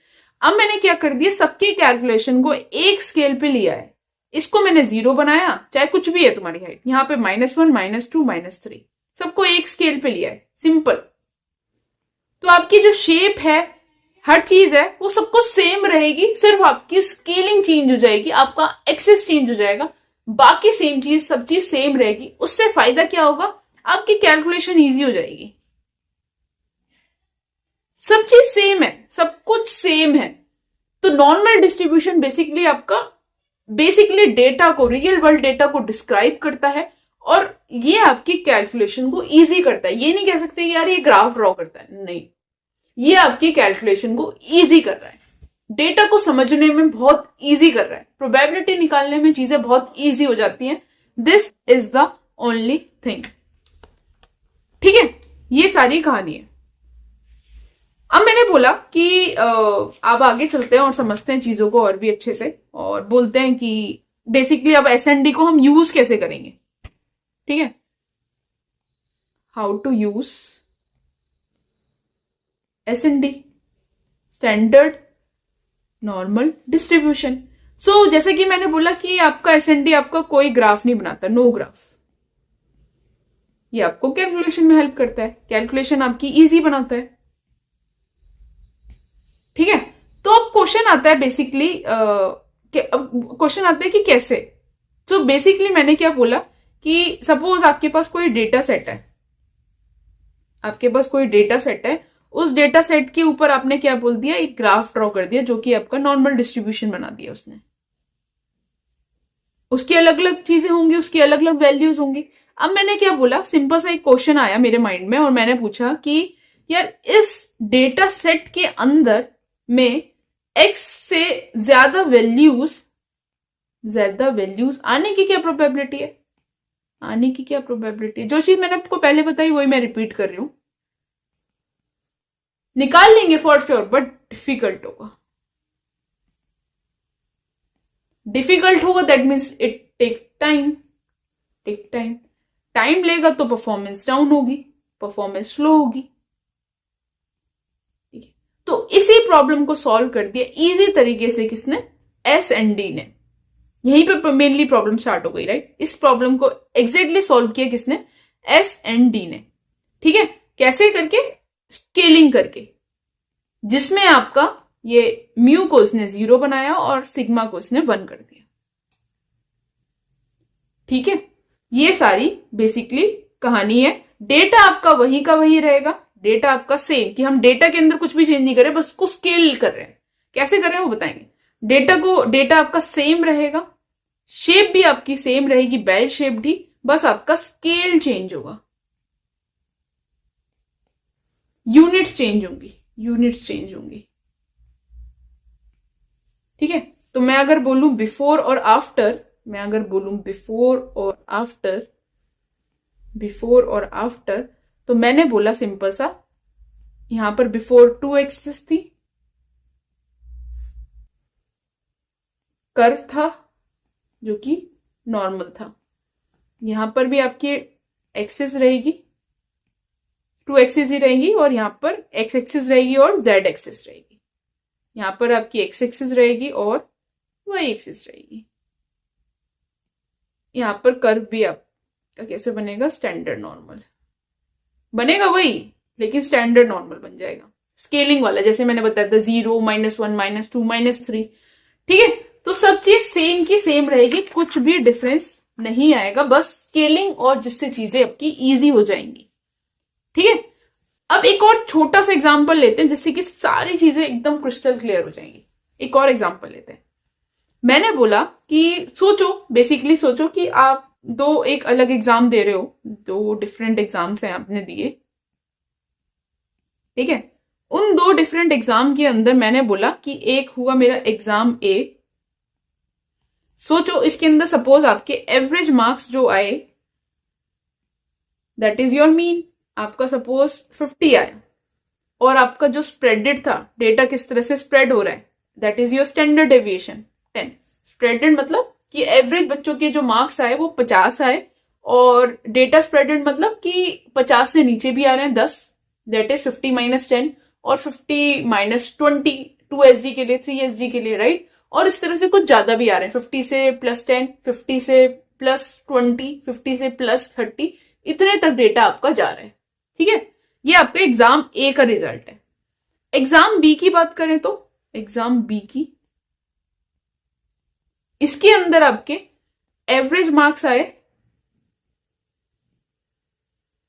अब मैंने क्या कर दिया, सबकी कैलकुलेशन को एक स्केल पे लिया है, इसको मैंने 0 बनाया, चाहे कुछ भी है तुम्हारी हाइट, यहाँ पे -1 -2 -3, सबको एक स्केल पे लिया है, सिंपल। तो आपकी जो शेप है, हर चीज है, वो सबको सेम रहेगी, सिर्फ आपकी स्केलिंग चेंज हो जाएगी, आपका एक्सेस चेंज हो जाएगा, बाकी सेम चीज, सब चीज सेम रहेगी। उससे फायदा क्या होगा, आपकी कैलकुलेशन इजी हो जाएगी, सब चीज सेम है, सब कुछ सेम है। तो नॉर्मल डिस्ट्रीब्यूशन बेसिकली आपका डेटा को, रियल वर्ल्ड डेटा को डिस्क्राइब करता है और ये आपकी कैलकुलेशन को इजी करता है। ये नहीं कह सकते यार ये ग्राफ ड्रॉ करता है, नहीं, ये आपकी कैलकुलेशन को इजी कर रहा है, डेटा को समझने में बहुत इजी कर रहा है, प्रोबेबिलिटी निकालने में चीजें बहुत इजी हो जाती हैं। This is the only thing. ठीक है, ये सारी कहानी है। अब मैंने बोला कि आप आगे चलते हैं और समझते हैं चीजों को और भी अच्छे से, और बोलते हैं कि बेसिकली अब एसएनडी को हम यूज कैसे करेंगे। ठीक है, how to use S N D, standard normal distribution. So जैसे कि मैंने बोला कि आपका एसएनडी आपका कोई ग्राफ नहीं बनाता, नो ग्राफ, ये आपको कैलकुलेशन में हेल्प करता है, कैलकुलेशन आपकी इजी बनाता है। ठीक है, तो अब क्वेश्चन आता है बेसिकली, क्वेश्चन आता है कि कैसे। तो बेसिकली मैंने क्या बोला कि सपोज आपके पास कोई डेटा सेट है, आपके पास कोई डेटा सेट है, उस डेटा सेट के ऊपर आपने क्या बोल दिया, एक ग्राफ ड्रॉ कर दिया जो कि आपका नॉर्मल डिस्ट्रीब्यूशन बना दिया उसने। उसकी अलग अलग चीजें होंगी, उसकी अलग अलग वैल्यूज होंगी। अब मैंने क्या बोला, सिंपल सा एक क्वेश्चन आया मेरे माइंड में और मैंने पूछा कि यार इस डेटा सेट के अंदर में एक्स से ज्यादा वैल्यूज आने की क्या प्रोबेबिलिटी है, आने की क्या प्रोबेबिलिटी है। जो चीज मैंने आपको पहले बताई वही मैं रिपीट कर रही हूं, निकाल लेंगे फॉर श्योर बट डिफिकल्ट होगा, डिफिकल्ट होगा, that means it take time, time लेगा तो परफॉर्मेंस डाउन होगी, परफॉर्मेंस स्लो होगी। ठीक है, तो इसी प्रॉब्लम को सॉल्व कर दिया इजी तरीके से किसने, एस एंड डी ने। यहीं पे मेनली प्रॉब्लम स्टार्ट हो गई, राइट। इस प्रॉब्लम को एग्जैक्टली सॉल्व किया किसने, एस एंड डी ने। ठीक है, कैसे करके, स्केलिंग करके, जिसमें आपका ये म्यू को उसने 0 बनाया और सिग्मा को उसने 1 कर दिया। ठीक है, ये सारी बेसिकली कहानी है। डेटा आपका वही का वही रहेगा, डेटा आपका सेम, कि हम डेटा के अंदर कुछ भी चेंज नहीं कर रहे, बस उसको स्केल कर रहे हैं। कैसे कर रहे हैं वो बताएंगे। डेटा आपका सेम रहेगा, शेप भी आपकी सेम रहेगी, बेल शेप्ड ही, बस आपका स्केल चेंज होगा, यूनिट्स चेंज होंगी। ठीक है, तो मैं अगर बोलूं बिफोर और आफ्टर, बिफोर और आफ्टर, तो मैंने बोला सिंपल सा, यहां पर बिफोर 2 एक्सिस थी, कर्व था जो कि नॉर्मल था, यहां पर भी आपकी एक्सिस रहेगी, 2 एक्सिस ही रहेंगी, और यहां पर एक्स एक्सिस रहेगी और जेड एक्सिस रहेगी, यहां पर आपकी एक्स एक्सिस रहेगी और वाई एक्सिस रहेगी। यहां पर कर्व भी आपका कैसे बनेगा, स्टैंडर्ड नॉर्मल बनेगा वही, लेकिन स्टैंडर्ड नॉर्मल बन जाएगा, स्केलिंग वाला, जैसे मैंने बताया था 0, -1, -2, -3। ठीक है, तो सब चीज सेम की सेम रहेगी, कुछ भी डिफरेंस नहीं आएगा, बस स्केलिंग और जिससे चीजें आपकी इजी हो जाएंगी। ठीक है, अब एक और छोटा सा एग्जांपल लेते हैं जिससे कि सारी चीजें एकदम क्रिस्टल क्लियर हो जाएंगी। एक और एग्जांपल लेते हैं। मैंने बोला कि बेसिकली सोचो कि आप एक अलग एग्जाम दे रहे हो, 2 डिफरेंट एग्जाम्स हैं आपने दिए। ठीक है, उन 2 डिफरेंट एग्जाम के अंदर मैंने बोला कि एक हुआ मेरा एग्जाम ए। सोचो इसके अंदर सपोज आपके एवरेज मार्क्स जो आए, दैट इज योर मीन, आपका सपोज 50 आया, और आपका जो स्प्रेडेड था, डेटा किस तरह से स्प्रेड हो रहा है, that is your standard deviation 10। Spreaded मतलब कि एवरेज बच्चों के जो मार्क्स आए वो 50 आए, और डेटा स्प्रेडेड मतलब कि 50 से नीचे भी आ रहे हैं 10, दैट इज 50 - 10 और 50 - 20, 2 SG के लिए, 3 SG के लिए, राइट। और इस तरह से कुछ ज्यादा भी आ रहे हैं, 50 से +10, 50 से +20, 50 से +30, इतने तक डेटा आपका जा रहा है। ठीक है, ये आपका एग्जाम ए का रिजल्ट है। एग्जाम बी की बात करें तो एग्जाम बी की, इसके अंदर आपके एवरेज मार्क्स आए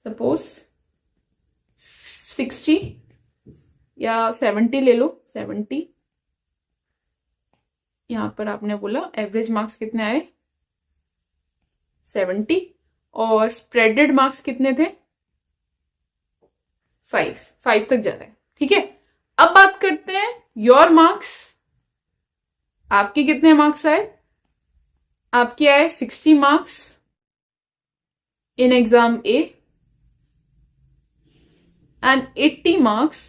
सपोज 60, या 70 ले लो, 70। यहां पर आपने बोला एवरेज मार्क्स कितने आए, 70, और स्प्रेडेड मार्क्स कितने थे, 5 तक जा रहे हैं। ठीक है, अब बात करते हैं योर मार्क्स। आपके कितने मार्क्स आए, आपके आए 60 marks in exam A and 80 marks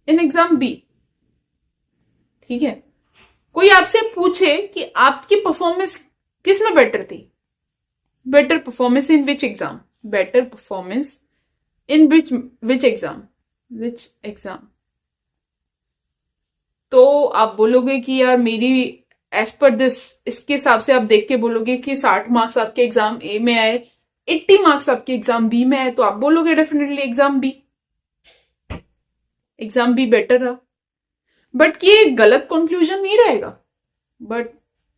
in exam B. ठीक है, कोई आपसे पूछे कि आपकी परफॉर्मेंस किस में बेटर थी, better performance in which exam, better performance in which exam, तो आप बोलोगे कि यार मेरी एज पर दिस, इसके हिसाब से आप देख के बोलोगे कि 60 मार्क्स आपके एग्जाम ए में आए, 80 मार्क्स आपके एग्जाम बी में आए, तो आप बोलोगे डेफिनेटली एग्जाम बी बेटर रहा। बट ये गलत कंक्लूजन नहीं रहेगा, बट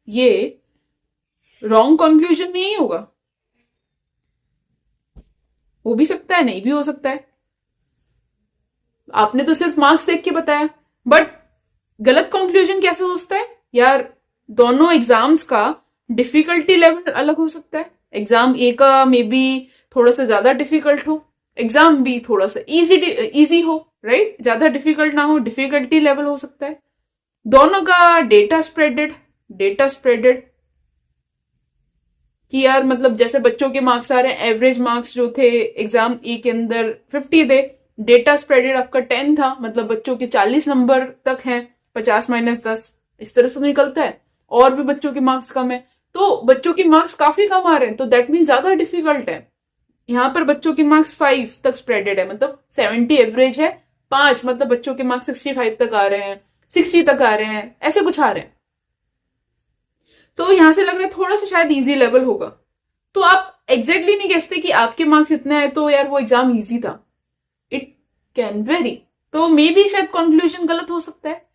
ये रॉन्ग कंक्लूजन नहीं होगा, हो भी सकता है, नहीं भी हो सकता है। आपने तो सिर्फ मार्क्स देख के बताया, बट गलत कंक्लूजन कैसे हो सकता है यार, दोनों एग्जाम्स का डिफिकल्टी लेवल अलग हो सकता है। एग्जाम ए का मे बी थोड़ा सा ज्यादा डिफिकल्ट हो, एग्जाम बी थोड़ा सा इजी हो, राइट, ज्यादा डिफिकल्ट ना हो, डिफिकल्टी लेवल हो सकता है। दोनों का डेटा स्प्रेडेड कि यार मतलब जैसे बच्चों के मार्क्स आ रहे हैं, एवरेज मार्क्स जो थे एग्जाम ई के अंदर 50 थे, डेटा स्प्रेडेड आपका 10 था, मतलब बच्चों के 40 नंबर तक हैं, 50 - 10 इस तरह से तो निकलता है, और भी बच्चों के मार्क्स कम है, तो बच्चों के मार्क्स काफी कम आ रहे हैं, तो दैट मीन ज्यादा डिफिकल्ट है। यहाँ पर बच्चों के मार्क्स 5 तक स्प्रेडेड है, मतलब 70 एवरेज है, 5 मतलब बच्चों के मार्क्स 65 तक आ रहे हैं, 60 तक आ रहे हैं, ऐसे कुछ आ रहे हैं। तो यहां से लग रहा है थोड़ा सा शायद इजी लेवल होगा, तो आप एग्जैक्टली नहीं कहते कि आपके मार्क्स इतने आए तो यार वो एग्जाम इजी था, इट कैन वेरी, तो मे बी शायद कंक्लूजन गलत हो सकता है।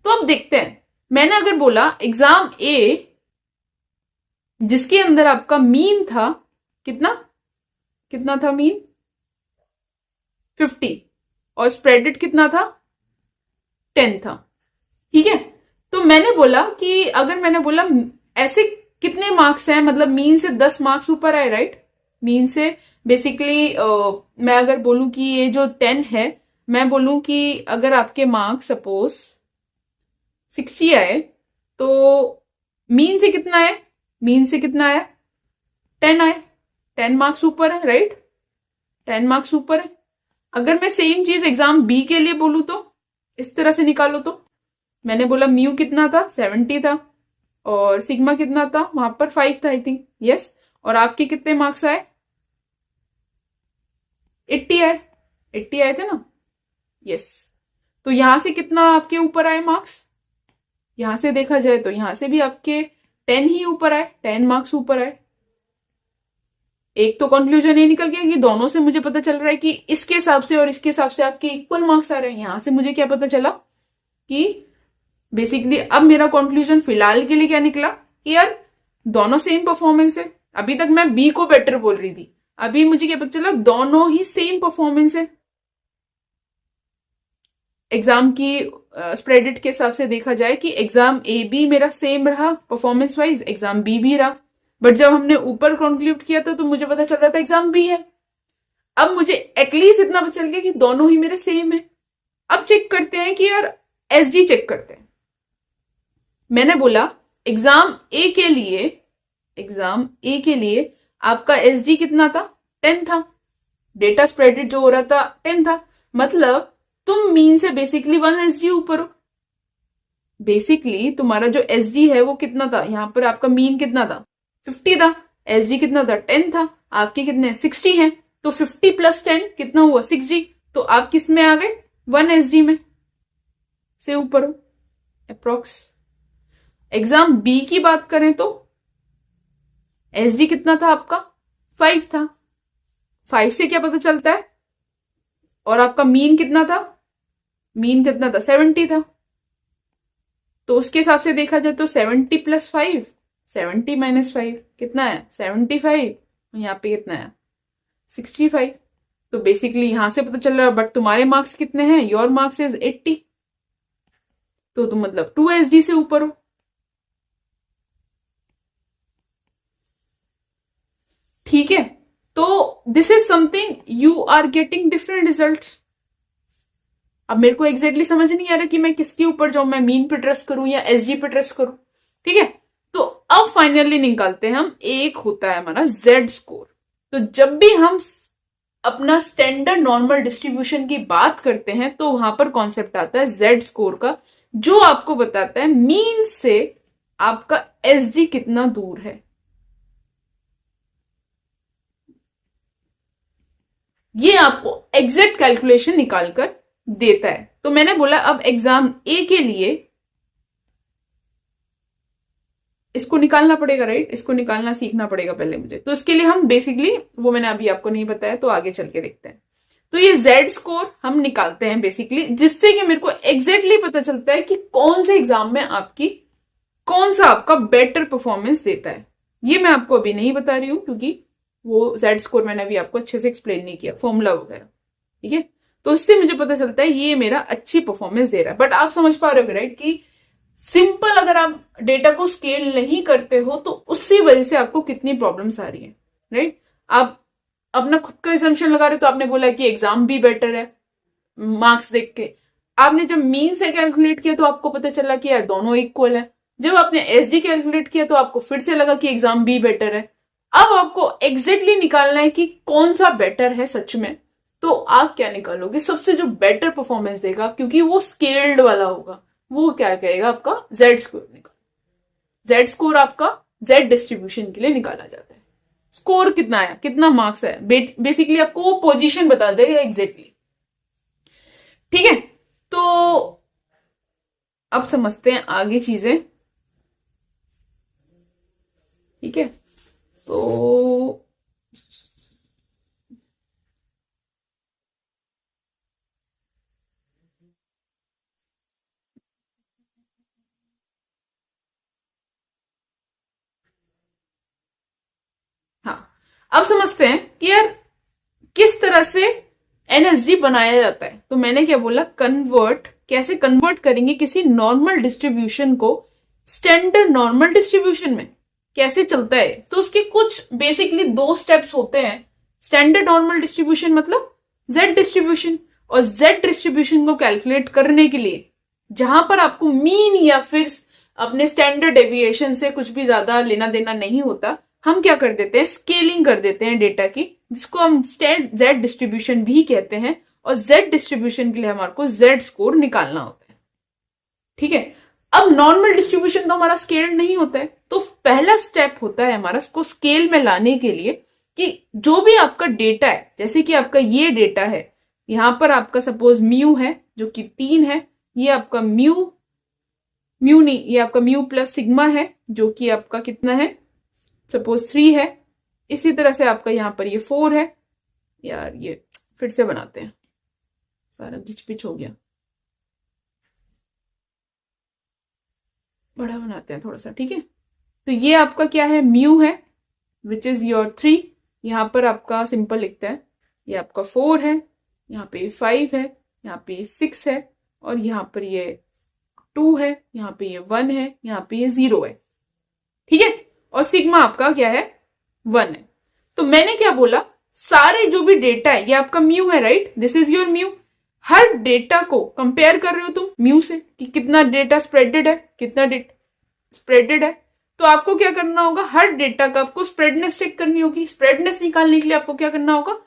तो अब देखते हैं, मैंने अगर बोला एग्जाम ए जिसके अंदर आपका मीन था कितना था मीन, 50, और स्प्रेडेड कितना था, 10 था। ठीक है, तो मैंने बोला कि अगर मैंने बोला ऐसे कितने मार्क्स हैं, मतलब मीन से 10 मार्क्स ऊपर आए, राइट, मीन से बेसिकली मैं अगर बोलूं कि ये जो 10 है, मैं बोलूं कि अगर आपके मार्क्स सपोज 60 आए, तो मीन से कितना आया, 10 आए, 10 मार्क्स ऊपर है, राइट, 10 मार्क्स ऊपर है। अगर मैं सेम चीज एग्जाम बी के लिए बोलूं तो इस तरह से निकालो, तो मैंने बोला म्यू कितना था, 70 था, और सिग्मा कितना था, वहां पर 5 था आई थिंक, यस, और आपके कितने मार्क्स आए, 80 आए, 80 आए थे ना, यस। तो यहां से कितना आपके ऊपर आए मार्क्स, यहां से देखा जाए तो यहां से भी आपके 10 ही ऊपर आए, 10 मार्क्स ऊपर आए। एक तो कंक्लूजन ये निकल गया कि दोनों से मुझे पता चल रहा है कि इसके हिसाब से और इसके हिसाब से आपके इक्वल मार्क्स आ रहे हैं। यहां से मुझे क्या पता चला कि बेसिकली अब मेरा कंक्लूजन फिलहाल के लिए क्या निकला कि यार दोनों सेम परफॉर्मेंस है। अभी तक मैं बी को बेटर बोल रही थी, अभी मुझे क्या पता चला, दोनों ही सेम परफॉर्मेंस है। एग्जाम की स्प्रेडेड के हिसाब से देखा जाए कि एग्जाम ए बी मेरा सेम रहा परफॉर्मेंस वाइज, एग्जाम बी भी रहा, बट जब हमने ऊपर कंक्लूड किया था तो मुझे पता चल रहा था एग्जाम बी है। अब मुझे एटलीस्ट इतना पता चल गया कि दोनों ही मेरे सेम है। अब चेक करते हैं कि यार एसजी चेक करते हैं। मैंने बोला एग्जाम ए के लिए आपका एसजी कितना था, 10 था, डेटा स्प्रेडेड जो हो रहा था 10 था, मतलब तुम मीन से बेसिकली 1 एसजी ऊपर हो। बेसिकली तुम्हारा जो एसजी है वो कितना था, यहां पर आपका मीन कितना था, 50 था, एसजी कितना था, 10 था, आपके कितने 60 हैं, तो 50 + 10 कितना हुआ, 6G, तो आप किस में आ गए, 1 एसजी में से ऊपर हो अप्रोक्स। एग्जाम बी की बात करें तो एसजी कितना था आपका, 5 था, 5 से क्या पता चलता है, और आपका मीन कितना था, 70 था, तो उसके हिसाब से देखा जाए तो 70 + 5, 70 - 5 कितना है, 75, यहाँ पे कितना है 65, तो बेसिकली यहां से पता चल रहा है, बट तुम्हारे मार्क्स कितने हैं, योर मार्क्स इज 80, तो तुम मतलब 2 एसडी से ऊपर हो। ठीक है, तो this is something you are getting different result. अब मेरे को एग्जैक्टली समझ नहीं आ रहा कि मैं किसके ऊपर जाऊं, मैं मीन पे ट्रस्ट करूं या एसजी पे ट्रस्ट करूं। ठीक है, तो अब फाइनली निकालते हैं हम, एक होता है हमारा जेड स्कोर। तो जब भी हम अपना स्टैंडर्ड नॉर्मल डिस्ट्रीब्यूशन की बात करते हैं तो वहां पर कॉन्सेप्ट आता है जेड स्कोर का, जो आपको बताता है मीन से आपका एसजी कितना दूर है। ये आपको एग्जैक्ट कैलकुलेशन निकालकर देता है। तो मैंने बोला अब एग्जाम ए के लिए इसको निकालना पड़ेगा, राइट, इसको निकालना सीखना पड़ेगा पहले मुझे। तो इसके लिए हम बेसिकली, वो मैंने अभी आपको नहीं बताया, तो आगे चल के देखते हैं। तो ये जेड स्कोर हम निकालते हैं बेसिकली, जिससे कि मेरे को एग्जैक्टली पता चलता है कि कौन से एग्जाम में आपकी कौन सा आपका बेटर परफॉर्मेंस देता है। ये मैं आपको अभी नहीं बता रही हूं क्योंकि वो जेड स्कोर मैंने अभी आपको अच्छे से एक्सप्लेन नहीं किया, फॉर्मूला वगैरह। ठीक है, तो इससे मुझे पता चलता है ये मेरा अच्छी परफॉर्मेंस दे रहा है। बट आप समझ पा रहे हो राइट कि सिंपल अगर आप डेटा को स्केल नहीं करते हो तो उसकी वजह से आपको कितनी प्रॉब्लम्स आ रही है, राइट। आप अपना खुद का एजम्पशन लगा रहे हो, तो आपने बोला कि एग्जाम भी बेटर है मार्क्स देख के। आपने जब मीन से कैलकुलेट किया तो आपको पता चला कि यार दोनों इक्वल है। जब आपने एसडी कैलकुलेट किया तो आपको फिर से लगा कि एग्जाम बी बेटर है। अब आपको एग्जैक्टली निकालना है कि कौन सा बेटर है सच में। तो आप क्या निकालोगे, सबसे जो बेटर परफॉर्मेंस देगा, क्योंकि वो स्केल्ड वाला होगा, वो क्या कहेगा, आपका जेड स्कोर निकाल। जेड स्कोर आपका जेड डिस्ट्रीब्यूशन के लिए निकाला जाता है। स्कोर कितना आया, कितना मार्क्स है, बेसिकली आपको वो पोजीशन बता देगा एग्जैक्टली। ठीक है, तो अब समझते हैं आगे चीजें। ठीक है, तो हाँ, अब समझते हैं कि यार किस तरह से एनएसजी बनाया जाता है। तो मैंने क्या बोला, कैसे कन्वर्ट करेंगे किसी नॉर्मल डिस्ट्रीब्यूशन को स्टैंडर्ड नॉर्मल डिस्ट्रीब्यूशन में, कैसे चलता है। तो उसके कुछ बेसिकली 2 स्टेप्स होते हैं। स्टैंडर्ड नॉर्मल डिस्ट्रीब्यूशन मतलब जेड डिस्ट्रीब्यूशन, और जेड डिस्ट्रीब्यूशन को कैलकुलेट करने के लिए जहां पर आपको मीन या फिर अपने स्टैंडर्ड डेविएशन से कुछ भी ज्यादा लेना देना नहीं होता, हम क्या कर देते हैं, स्केलिंग कर देते हैं डेटा की, जिसको हम जेड डिस्ट्रीब्यूशन भी कहते हैं। और जेड डिस्ट्रीब्यूशन के लिए हमारे को जेड स्कोर निकालना होता है। ठीक है, अब नॉर्मल डिस्ट्रीब्यूशन तो हमारा स्केल नहीं होता है, तो पहला स्टेप होता है हमारा इसको स्केल में लाने के लिए कि जो भी आपका डेटा है, जैसे कि आपका ये डेटा है, यहां पर आपका सपोज म्यू है जो कि 3 है, ये आपका म्यू नहीं, ये आपका म्यू प्लस सिग्मा है जो कि आपका कितना है, सपोज 3 है। इसी तरह से आपका यहां पर ये 4 है। यार ये फिर से बनाते हैं, सारा घिच पिच हो गया, बड़ा बनाते हैं थोड़ा सा। ठीक है, तो ये आपका क्या है, म्यू है विच इज योर 3। यहां पर आपका सिंपल लिखता है, ये आपका 4 है, यहाँ पे 5 है, यहाँ पे 6 है, और यहाँ पर ये 2 है, यहाँ पे ये 1 है, यहाँ पे ये 0 है। ठीक है, और सिग्मा आपका क्या है, 1 है। तो मैंने क्या बोला, सारे जो भी डेटा है, ये आपका म्यू है, right, this is your mu. Her data को कंपेयर कर रहे हो तुम म्यू से कि कितना डेटा स्प्रेडेड है, कितना डेटा स्प्रेडेड है। तो आपको क्या करना होगा, हर डेटा का आपको स्प्रेडनेस चेक करनी होगी। स्प्रेडनेस निकालने के लिए आपको क्या करना होगा,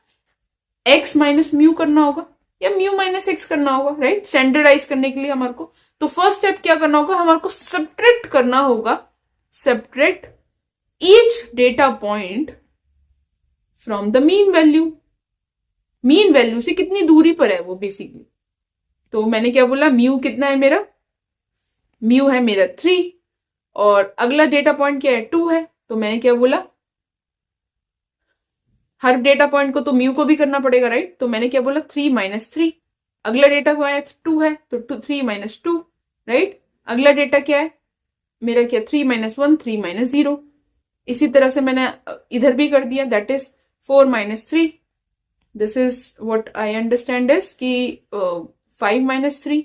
एक्स माइनस म्यू करना होगा या म्यू माइनस एक्स करना होगा, राइट, स्टैंडर्डाइज करने के लिए हमारे को। तो फर्स्ट स्टेप क्या करना होगा, हमारे को सब्ट्रैक्ट करना होगा, subtract each data point from the mean value. Mean value से कितनी दूरी पर है वो बेसिकली। तो मैंने क्या बोला, म्यू कितना है मेरा, म्यू है मेरा 3, और अगला डेटा पॉइंट क्या है, 2 है। तो मैंने क्या बोला, हर डेटा पॉइंट को तो म्यू को भी करना पड़ेगा, राइट। तो मैंने क्या बोला, 3 माइनस 3। अगला डेटा क्या है, 2 है, तो 3 माइनस 2, राइट। अगला डेटा क्या है मेरा, क्या 3 माइनस 1, 3 माइनस 0। इसी तरह से मैंने इधर भी कर दिया, that is 4 minus 3, this is what I understand is कि 5 - 3,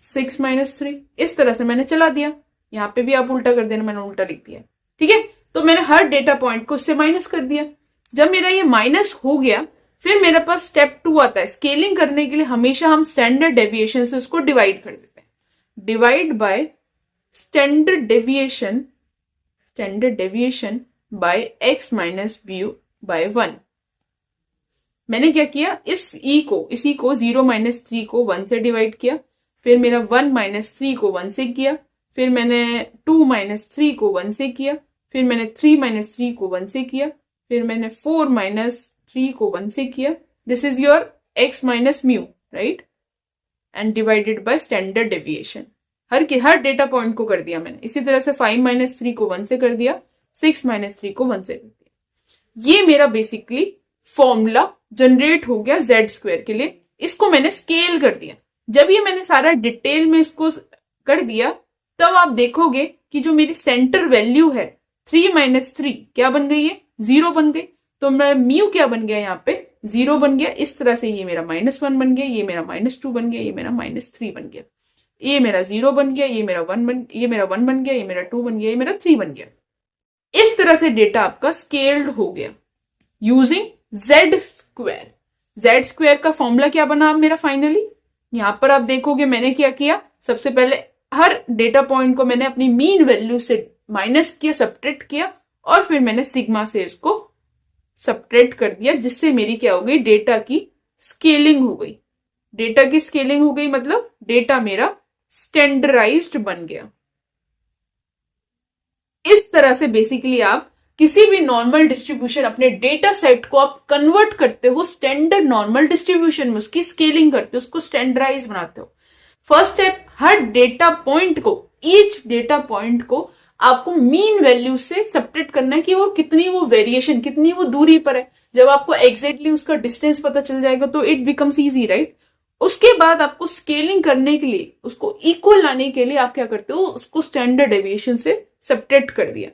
6 - 3, इस तरह से मैंने चला दिया। यहाँ पे भी आप उल्टा कर देना, मैंने उल्टा लिख दिया। ठीक है, तो मैंने हर डेटा पॉइंट को इससे माइनस कर दिया। जब मेरा ये माइनस हो गया, फिर मेरे पास स्टेप 2 आता है। स्केलिंग करने के लिए हमेशा हम स्टैंडर्ड डेविएशन से उसको डिवाइड कर देते हैं। Divide by standard deviation by x minus b by 1। मैंने क्या किया, इस e को 0 - 3 को 1 से डिवाइड किया, फिर मेरा 1 - 3 को 1 से किया, फिर मैंने 2 - 3 को 1 से किया, फिर मैंने 3 - 3 को 1 से किया, फिर मैंने 4 - 3 को 1 से किया। This is your x minus mu, right, and divided by standard deviation. Her data point को कर दिया मैंने। इसी तरह से 5 - 3 को 1 से कर दिया, 6 - 3 को 1 से कर दिया। ये मेरा बेसिकली फॉर्मूला जनरेट हो गया z² के लिए। इसको मैंने स्केल कर दिया। जब ये मैंने सारा डिटेल में इसको कर दिया, तब आप देखोगे कि जो मेरी सेंटर वैल्यू है 3 - 3 क्या बन गई है, 0 बन गई। तो मेरा म्यू क्या बन गया, यहाँ पे 0 बन गया। इस तरह से ये मेरा -1 बन गया, ये मेरा -2 बन गया, ये मेरा -3 बन गया, ये मेरा 0 बन गया, ये मेरा 1 बन गया, ये मेरा 2 बन गया, ये मेरा 3 बन गया। इस तरह से डेटा आपका स्केल्ड हो गया यूजिंग z² का फॉर्मूला क्या बना अब मेरा फाइनली। यहां पर आप देखोगे मैंने क्या किया, सबसे पहले हर डेटा पॉइंट को मैंने अपनी मीन वैल्यू से माइनस किया, सब्ट्रैक्ट किया, और फिर मैंने सिग्मा से इसको सब्ट्रैक्ट कर दिया, जिससे मेरी क्या हो गई, डेटा की स्केलिंग हो गई। डेटा की स्केलिंग हो गई मतलब डेटा मेरा स्टैंडर्डाइज्ड बन गया। इस तरह से बेसिकली आप किसी भी नॉर्मल डिस्ट्रीब्यूशन, अपने डेटा सेट को आप कन्वर्ट करते हो स्टैंडर्ड नॉर्मल डिस्ट्रीब्यूशन में, उसकी स्केलिंग करते हो, उसको स्टैंडर्डाइज बनाते हो। फर्स्ट स्टेप, हर डेटा पॉइंट को, ईच डेटा पॉइंट को आपको मीन वैल्यू से सब्ट्रैक्ट करना है कि वो कितनी वो वेरिएशन, कितनी वो दूरी पर है। जब आपको एग्जैक्टली उसका डिस्टेंस पता चल जाएगा तो इट बिकम्स इजी, राइट। उसके बाद आपको स्केलिंग करने के लिए, उसको इक्वल लाने के लिए आप क्या करते हो, उसको स्टैंडर्ड डेविएशन से सब्ट्रैक्ट कर दिया।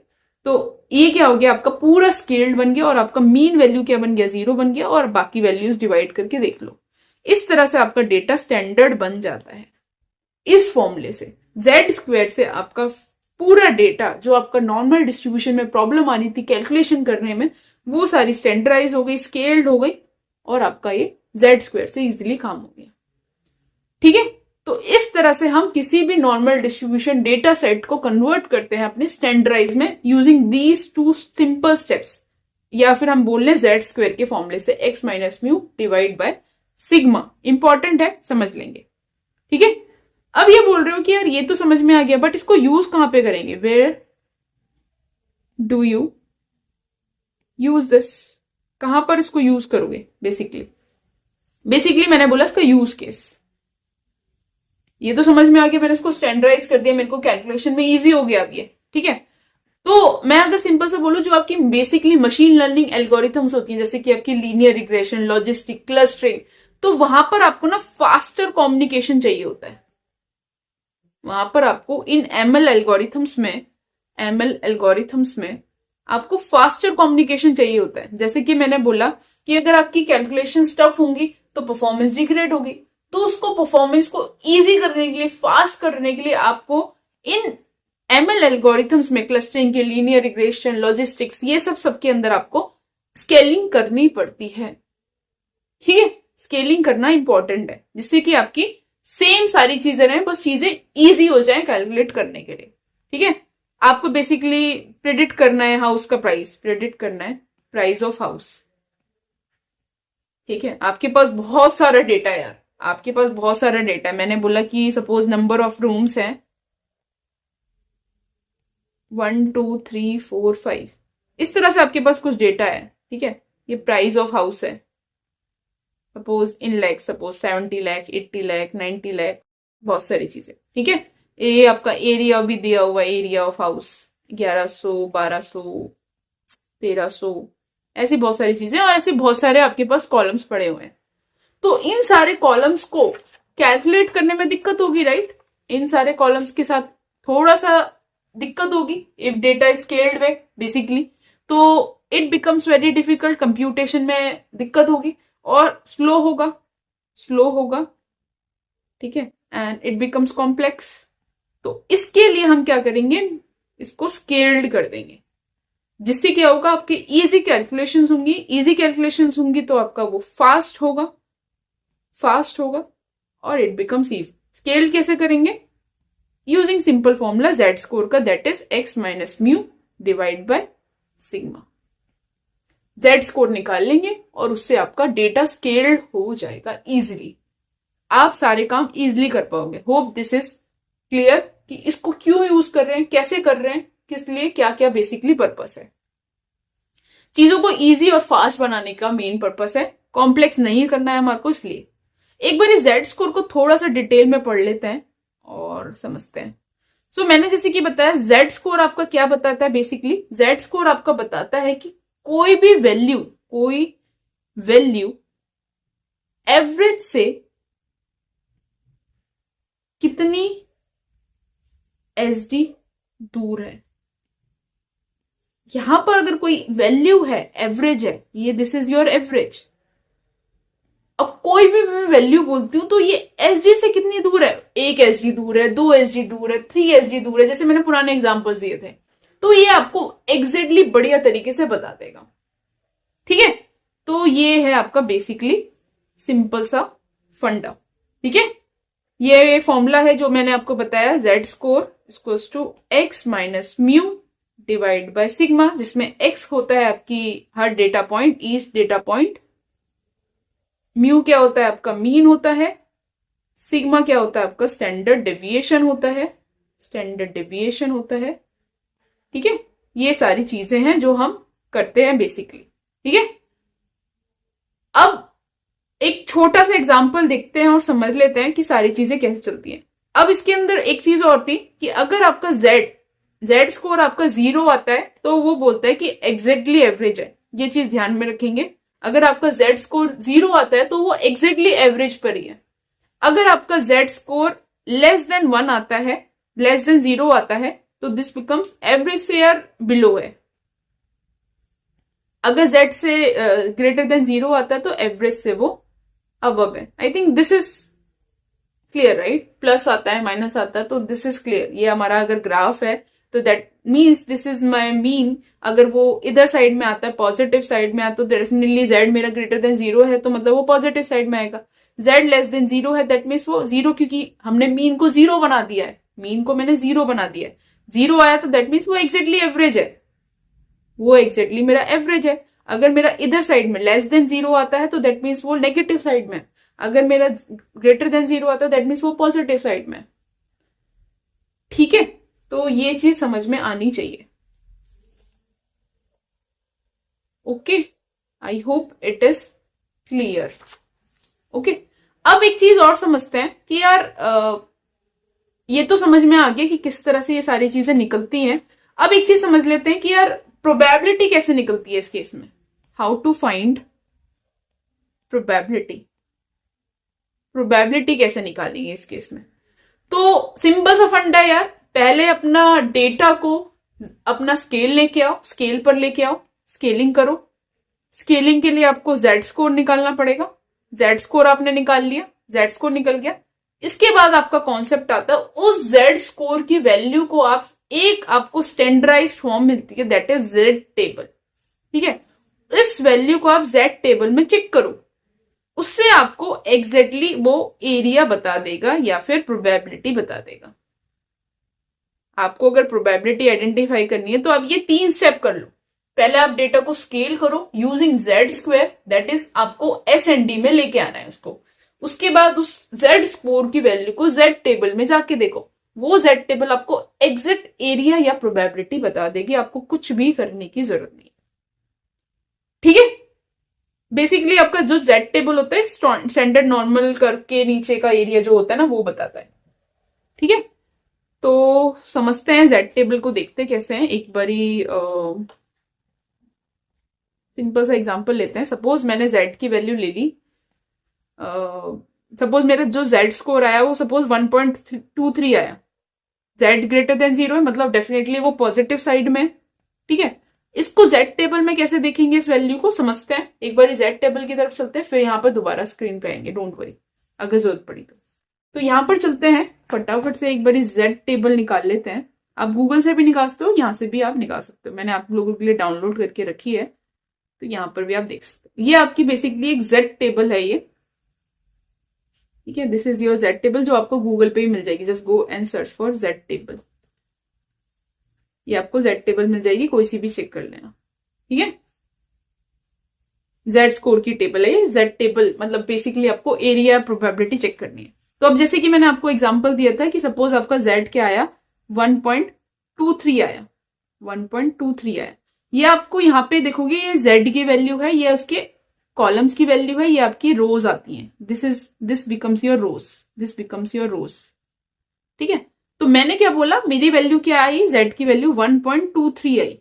तो ये क्या हो गया, आपका पूरा स्केल्ड बन गया, और आपका मीन वैल्यू क्या बन गया, 0 बन गया, और बाकी वैल्यूज डिवाइड करके देख लो। इस तरह से आपका डेटा स्टैंडर्ड बन जाता है। इस फॉर्मूले से z² से आपका पूरा डेटा, जो आपका नॉर्मल डिस्ट्रीब्यूशन में प्रॉब्लम आ रही थी कैलकुलेशन करने में, वो सारी स्टैंडर्डाइज हो गई, स्केल्ड हो गई, और आपका ये z² से इजीली काम हो गया। ठीक है, तो इस तरह से हम किसी भी नॉर्मल डिस्ट्रीब्यूशन डेटा सेट को कन्वर्ट करते हैं अपने स्टैंडर्डाइज में यूजिंग दीज 2 सिंपल स्टेप्स, या फिर हम बोल लें z² के फॉर्मूले से x minus mu divide by sigma. Important है, समझ लेंगे। ठीक है, अब ये बोल रहे हो कि यार ये तो समझ में आ गया, बट इसको यूज कहां पे करेंगे, where do you use this, कहां पर इसको यूज करोगे। बेसिकली मैंने बोला इसका यूज केस, ये तो समझ में आ गया, मैंने इसको स्टैंडर्डाइज कर दिया, मेरे को कैलकुलेशन में इजी हो गया अब ये। ठीक है, तो मैं अगर सिंपल सा बोलूं, जो आपकी बेसिकली मशीन लर्निंग एल्गोरिथम्स होती हैं, जैसे कि आपकी लीनियर रिग्रेशन, लॉजिस्टिक, क्लस्टरिंग, तो वहां पर आपको ना फास्टर कम्युनिकेशन चाहिए होता है। वहां पर आपको इन एमएल एल्गोरिथम्स में आपको फास्टर कम्युनिकेशन चाहिए होता है। जैसे कि मैंने बोला कि अगर आपकी कैलकुलेशन टफ होंगी तो परफॉर्मेंस डिग्रेड होगी, तो उसको परफॉर्मेंस को इजी करने के लिए, फास्ट करने के लिए आपको इन एमएल एल्गोरिथम्स में, क्लस्टरिंग के, लीनियर रिग्रेशन, लॉजिस्टिक्स, ये सब के अंदर आपको स्केलिंग करनी पड़ती है। ठीक है, स्केलिंग करना इंपॉर्टेंट है, जिससे कि आपकी सेम सारी चीजें रहें, बस चीजें इजी हो जाएं कैलकुलेट करने के लिए। ठीक है, आपको बेसिकली प्रेडिक्ट करना है हाउस का प्राइस, प्रेडिक्ट करना है प्राइस ऑफ हाउस। ठीक है, आपके पास बहुत सारा डेटा है यार, आपके पास बहुत सारा डेटा है। मैंने बोला कि सपोज नंबर ऑफ रूम्स है 1 2 3 4 5, इस तरह से आपके पास कुछ डेटा है। ठीक है, ये प्राइस ऑफ हाउस है, suppose in lakh, suppose 70 lakh, 80 lakh, 90 lakh, बहुत सारी चीजें। ठीक है, ये आपका एरिया भी दिया हुआ, एरिया ऑफ हाउस 1100, 1200, 1300, ऐसी बहुत सारी चीजें, और ऐसे बहुत सारे आपके पास कॉलम्स पड़े हुए हैं। तो इन सारे कॉलम्स को कैलकुलेट करने में दिक्कत होगी, राइट। इन सारे कॉलम्स के साथ थोड़ा सा दिक्कत होगी if data is scaled way basically, तो it becomes very difficult, computation में दिक्कत होगी। और स्लो होगा, ठीक है, एंड इट बिकम्स कॉम्प्लेक्स। तो इसके लिए हम क्या करेंगे, इसको स्केल्ड कर देंगे, जिससे क्या होगा, आपकी इजी कैलकुलेशंस होंगी तो आपका वो फास्ट होगा और इट बिकम्स इजी। स्केल कैसे करेंगे, using simple formula Z score का, that is X minus mu divide by sigma. Z score निकाल लेंगे और उससे आपका डेटा स्केल्ड हो जाएगा इजिली, आप सारे काम इजिली कर पाओगे। होप दिस इज क्लियर कि इसको क्यों यूज कर रहे हैं, कैसे कर रहे हैं, किस लिए, क्या क्या बेसिकली पर्पस है। चीजों को इजी और फास्ट बनाने का मेन पर्पस है, कॉम्प्लेक्स नहीं करना है हमारे को। इसलिए एक बार इस जेड स्कोर को थोड़ा सा डिटेल में पढ़ लेते हैं और समझते हैं। सो मैंने जैसे कि बताया, जेड स्कोर आपका क्या बताता है, बेसिकली जेड स्कोर आपका बताता है कि कोई वैल्यू एवरेज से कितनी एसडी दूर है। यहां पर अगर कोई वैल्यू है, एवरेज है, ये दिस इज योर एवरेज। अब कोई भी मैं वैल्यू बोलती हूं तो ये एसडी से कितनी दूर है, 1 एसडी दूर है, 2 एसडी दूर है, 3 एसडी दूर है, जैसे मैंने पुराने एग्जांपल्स दिए थे। तो ये आपको एग्जैक्टली बढ़िया तरीके से बता देगा, ठीक है। तो ये है आपका बेसिकली सिंपल सा फंडा, ठीक है। ये फॉर्मूला है जो मैंने आपको बताया, Z score equals to X minus mu divide by sigma, जिसमें एक्स होता है आपकी हर data point, each data point, mu क्या होता है आपका मीन होता है, सिग्मा क्या होता है आपका स्टैंडर्ड डेविएशन होता है, ठीक है। ये सारी चीजें हैं जो हम करते हैं बेसिकली, ठीक है। अब एक छोटा सा एग्जांपल देखते हैं और समझ लेते हैं कि सारी चीजें कैसे चलती हैं। अब इसके अंदर एक चीज और थी कि अगर आपका जेड स्कोर आपका 0 आता है तो वो बोलता है कि एग्जैक्टली एवरेज है, ये चीज ध्यान में रखेंगे। अगर आपका जेड स्कोर 0 आता है तो वो एग्जैक्टली एवरेज पर ही है। अगर आपका जेड स्कोर लेस देन 1 आता है, लेस देन 0 आता है, तो दिस बिकम्स एवरेज से यार बिलो है। अगर जेड से ग्रेटर देन 0 आता है तो एवरेज से वो अबव है। I think this is clear, right. Plus आता है, माइनस आता है, तो दिस इज क्लियर। ये हमारा अगर ग्राफ है तो that means this is my mean. अगर वो इधर साइड में आता है, पॉजिटिव साइड में आता है, तो डेफिनेटली जेड मेरा ग्रेटर देन 0 है, तो मतलब वो पॉजिटिव साइड में आएगा। जेड लेस देन 0 है, दैट मीन्स वो 0, क्योंकि हमने मीन को 0 बना दिया है, मीन को मैंने 0 बना दिया है। 0 आया तो दैट मीन्स वो एग्जैक्टली एवरेज है, वो एग्जैक्टली मेरा एवरेज है। अगर मेरा इधर साइड में लेस देन 0 आता है तो दैट मीन्स वो नेगेटिव साइड में। अगर मेरा ग्रेटर देन 0 आता है दैट मीन्स वो पॉजिटिव साइड में, ठीक है। तो ये चीज समझ में आनी चाहिए, okay. I hope it is clear, okay. अब एक चीज और समझते हैं कि यार ये तो समझ में आ गया कि किस तरह से ये सारी चीजें निकलती हैं। अब एक चीज समझ लेते हैं कि यार प्रोबेबिलिटी कैसे निकलती है इस केस में। हाउ टू फाइंड प्रोबेबिलिटी कैसे निकालेंगे इस केस में। तो सिंपल सा फंडा यार, पहले अपना डेटा को अपना स्केल लेके आओ, स्केल पर लेके आओ, स्केलिंग करो। स्केलिंग के लिए आपको जेड स्कोर निकालना पड़ेगा। जेड स्कोर आपने निकाल लिया, जेड स्कोर निकल गया। इसके बाद आपका कॉन्सेप्ट आता है, उस जेड स्कोर की वैल्यू को आपको स्टैंडर्डाइज्ड फॉर्म मिलती है, दैट इज जेड टेबल, ठीक है। इस वैल्यू को आप जेड टेबल में चेक करो, उससे आपको एग्जैक्टली वो एरिया बता देगा या फिर प्रोबेबिलिटी बता देगा। आपको अगर प्रोबेबिलिटी आइडेंटिफाई करनी है तो आप ये 3 स्टेप कर लो। पहले आप डेटा को स्केल करो using Z square, that is आपको एस एंड डी में लेके आना है उसको। उसके बाद उस जेड स्कोर की वैल्यू को जेड टेबल में जाके देखो, वो जेड टेबल आपको एग्जैक्ट एरिया या प्रोबेबिलिटी बता देगी। आपको कुछ भी करने की जरूरत नहीं, ठीक है। बेसिकली आपका जो जेड टेबल होता है, स्टैंडर्ड नॉर्मल करके नीचे का एरिया जो होता है ना, वो बताता है, ठीक है। तो समझते हैं जेड टेबल को, देखते कैसे हैं। एक बारी सिंपल सा एग्जांपल लेते हैं। सपोज मैंने जेड की वैल्यू ले ली, सपोज मेरा जो जेड स्कोर आया वो सपोज 1.23 आया। जेड ग्रेटर देन 0 है, मतलब डेफिनेटली वो पॉजिटिव साइड में, ठीक है। इसको जेड टेबल में कैसे देखेंगे, इस वैल्यू को समझते हैं। एक बार जेड टेबल की तरफ चलते हैं, फिर यहाँ पर दोबारा स्क्रीन पे आएंगे, डोंट वरी, अगर जरूरत पड़ी तो यहाँ पर चलते हैं, फटाफट से एक बार जेड टेबल निकाल लेते हैं। आप गूगल से भी निकाल सकते हो, यहाँ से भी आप निकाल सकते हो, मैंने आप लोगों के लिए डाउनलोड करके रखी है, तो यहाँ पर भी आप देख सकते हो। ये आपकी बेसिकली एक जेड टेबल है ये, ठीक है। This is your Z table, जो आपको गूगल पे ही मिल जाएगी। Just go and search for Z table, ये आपको जेड टेबल मिल जाएगी, कोई सी भी चेक कर लेना, ठीक है। जेड स्कोर की टेबल है ये। जेड टेबल मतलब बेसिकली आपको एरिया प्रोबेबिलिटी चेक करनी है। तो अब जैसे कि मैंने आपको एग्जांपल दिया था कि सपोज आपका जेड क्या आया, 1.23 आया, 1.23 आया। ये आपको यहाँ पे देखोगे, ये जेड की वैल्यू है, ये उसके कॉलम्स की वैल्यू है, ये आपकी रोज आती है। This becomes your rows, this becomes your rows, ठीक है। तो मैंने क्या बोला, मेरी वैल्यू क्या आई, जेड की वैल्यू 1.23 आई।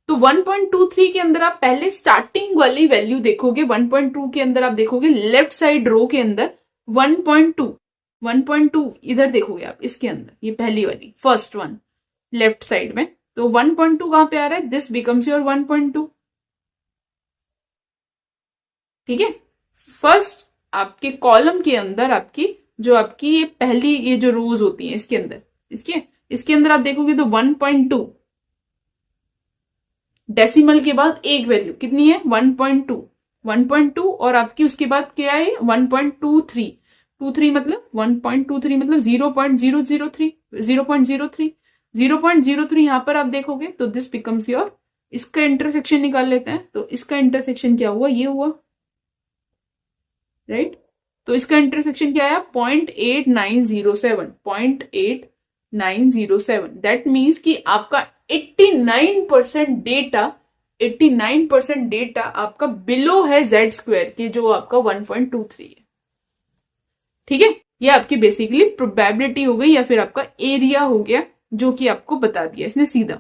तो 1.23 के अंदर आप पहले स्टार्टिंग वाली वैल्यू देखोगे, 1.2 के अंदर आप देखोगे लेफ्ट साइड रो के अंदर 1.2 इधर देखोगे आप, इसके अंदर ये पहली वाली फर्स्ट वन लेफ्ट साइड में। तो 1.2 कहां पे आ रहा है, दिस बिकम्स योर 1.2, ठीक है। फर्स्ट आपके कॉलम के अंदर आपकी जो आपकी ये पहली ये जो रोज होती है इसके अंदर, इसके अंदर आप देखोगे तो 1.2 डेसिमल के बाद एक वैल्यू कितनी है, 1.2 और आपकी उसके बाद क्या है 1.23 मतलब 1.23 मतलब 0.003 यहां पर आप देखोगे तो दिस बिकम्स योर, इसका इंटरसेक्शन निकाल लेते हैं। तो इसका इंटरसेक्शन क्या हुआ, ये हुआ, राइट। तो इसका इंटरसेक्शन क्या आया, 0.8907 दैट मीन्स कि आपका 89% डेटा आपका बिलो है जेड स्क्वायर के, जो आपका 1.23 है, ठीक है। ये आपकी बेसिकली प्रोबेबिलिटी हो गई, या फिर आपका एरिया हो गया, जो कि आपको बता दिया इसने सीधा,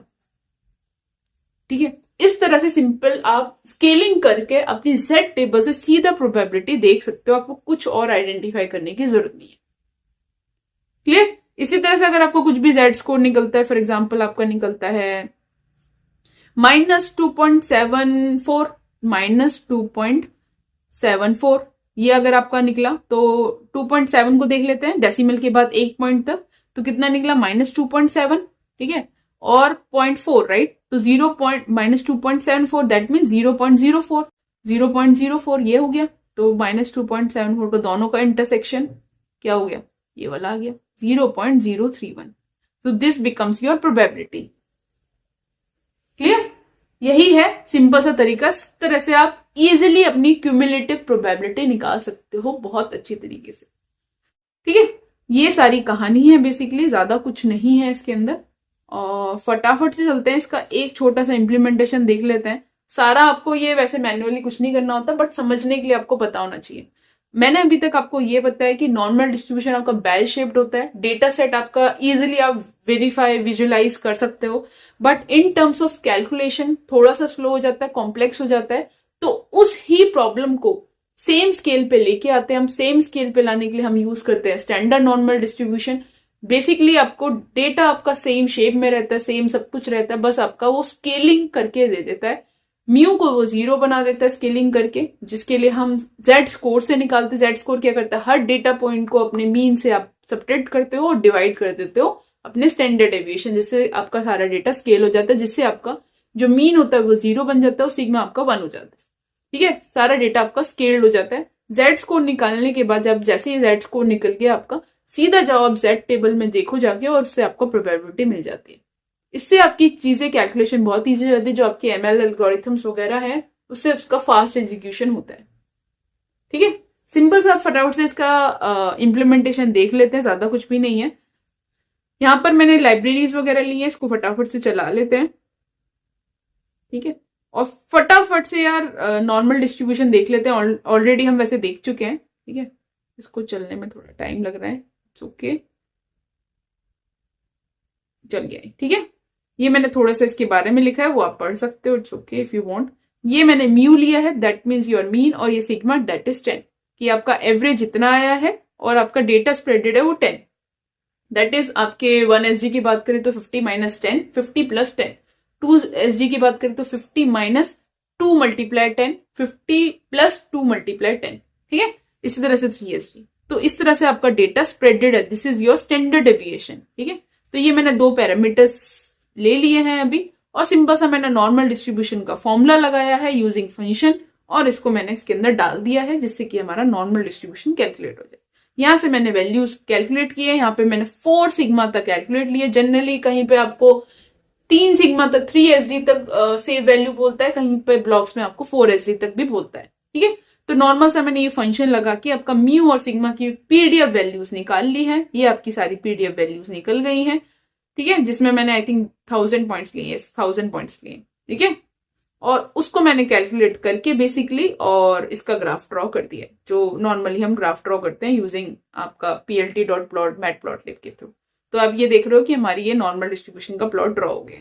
ठीक है। इस तरह से सिंपल आप स्केलिंग करके अपनी जेड टेबल से सीधा प्रोबेबिलिटी देख सकते हो, आपको कुछ और आइडेंटिफाई करने की जरूरत नहीं है, क्लियर। इसी तरह से अगर आपको कुछ भी जेड स्कोर निकलता है, फॉर एग्जाम्पल आपका निकलता है -2.74, ये अगर आपका निकला तो 2.7 को देख लेते हैं, डेसिमल के बाद एक पॉइंट तक, तो कितना निकला -2.7, ठीक है, और 0.4, राइट। तो -2.74 दैट मीन 0.04 ये हो गया। तो -2.74 को दोनों का इंटरसेक्शन क्या हो गया, ये वाला आ गया 0.031। तो this becomes your probability, clear. यही है सिंपल सा तरीका, इस तरह से आप इजिली अपनी क्यूमुलेटिव प्रोबेबिलिटी निकाल सकते हो बहुत अच्छी तरीके से, ठीक है। ये सारी कहानी है, बेसिकली ज्यादा कुछ नहीं है इसके अंदर। और फटाफट से चलते हैं, इसका एक छोटा सा इम्प्लीमेंटेशन देख लेते हैं। सारा आपको ये वैसे मैन्युअली कुछ नहीं करना होता, बट समझने के लिए आपको पता होना चाहिए। मैंने अभी तक आपको ये बताया कि नॉर्मल डिस्ट्रीब्यूशन आपका बेल शेप्ड होता है, डेटा सेट आपका इजिली आप वेरीफाई विजुअलाइज कर सकते हो, but in terms of calculation थोड़ा सा स्लो हो जाता है, कॉम्प्लेक्स हो जाता है। तो उस ही प्रॉब्लम को सेम स्केल पे लेके आते हैं हम। सेम स्केल पे लाने के लिए हम यूज करते हैं स्टैंडर्ड नॉर्मल डिस्ट्रीब्यूशन। बेसिकली आपको डेटा आपका सेम शेप में रहता है, सेम सब कुछ रहता है, बस आपका वो स्केलिंग करके दे देता है, म्यू को वो 0 बना देता है स्केलिंग करके, जिसके लिए हम जेड स्कोर से निकालते हैं। जेड स्कोर क्या करता है, हर डेटा पॉइंट को अपने मीन से आप सब्ट्रैक्ट करते हो और डिवाइड कर देते हो अपने स्टैंडर्ड डेविएशन, जिससे आपका सारा डेटा स्केल हो जाता है, जिससे आपका जो मीन होता है वो 0 बन जाता है और सिग्मा आपका 1 हो जाता है, ठीक है। सारा डेटा आपका स्केल्ड हो जाता है। जेड स्कोर निकालने के बाद जब जैसे ही जेड स्कोर निकल गया आपका, सीधा जाओ आप जेड टेबल में देखो जाके, और उससे आपको प्रोबेबिलिटी मिल जाती है। इससे आपकी चीजें कैलकुलेशन बहुत ईजी हो जाती है। जो आपके एमएल एल्गोरिथम्स वगैरह है, उससे उसका फास्ट एग्जीक्यूशन होता है, ठीक है। सिंपल सा फटाफट से इसका इम्प्लीमेंटेशन देख लेते हैं, ज्यादा कुछ भी नहीं है। यहां पर मैंने लाइब्रेरीज वगैरह ली है, इसको फटाफट से चला लेते हैं, ठीक है। और फटाफट से यार नॉर्मल डिस्ट्रीब्यूशन देख लेते हैं, ऑलरेडी हम वैसे देख चुके हैं, ठीक है। इसको चलने में थोड़ा टाइम लग रहा है, ओके, चल गया है, ठीक है। ये मैंने थोड़ा सा इसके बारे में लिखा है, वो आप पढ़ सकते हो, it's okay if you want. ये मैंने म्यू लिया है, दैट मीन्स योर मीन, और ये सिग्मा दैट इज 10, कि आपका एवरेज इतना आया है और आपका डेटा स्प्रेडेड है वो 10, दैट इज आपके 1 SG की बात करें तो 50 - 10, 50 + 10, 2 SG की बात करें तो 50 माइनस 2 मल्टीप्लाई 10, 50 प्लस 2 मल्टीप्लाई 10, ठीक है। इसी तरह से 3SG। तो इस तरह से आपका डेटा स्प्रेडेड है, this is your standard deviation, ठीक है। तो ये मैंने 2 पैरामीटर्स ले लिए हैं अभी, और सिंपल सा मैंने नॉर्मल डिस्ट्रीब्यूशन का फॉर्मूला लगाया है यूजिंग फंक्शन, और इसको मैंने इसके अंदर डाल दिया है जिससे कि हमारा नॉर्मल डिस्ट्रीब्यूशन कैलकुलेट हो जाए। यहां से मैंने वैल्यूज कैलकुलेट किए, यहाँ पे मैंने 4 सिग्मा तक कैलकुलेट लिए। जनरली कहीं पे आपको 3 सिग्मा तक 3SG तक सेव वैल्यू बोलता है, कहीं पे ब्लॉक्स में आपको 4SG तक भी बोलता है, ठीक है। तो नॉर्मल सा मैंने ये फंक्शन लगा के आपका म्यू और सिग्मा की पीडीएफ वैल्यूज निकाल ली है। ये आपकी सारी पीडीएफ वैल्यूज निकल गई हैं, ठीक है, जिसमें मैंने आई थिंक 1000 पॉइंट्स लिए, 1000 पॉइंट्स लिए, ठीक है। और उसको मैंने कैलकुलेट करके बेसिकली और इसका ग्राफ ड्रॉ कर दिया, जो नॉर्मली हम ग्राफ ड्रॉ करते हैं यूजिंग आपका plt.plot मैटप्लॉटलिब के थ्रू। तो आप ये देख रहे हो कि हमारी ये नॉर्मल डिस्ट्रीब्यूशन का प्लॉट ड्रॉ हो गया।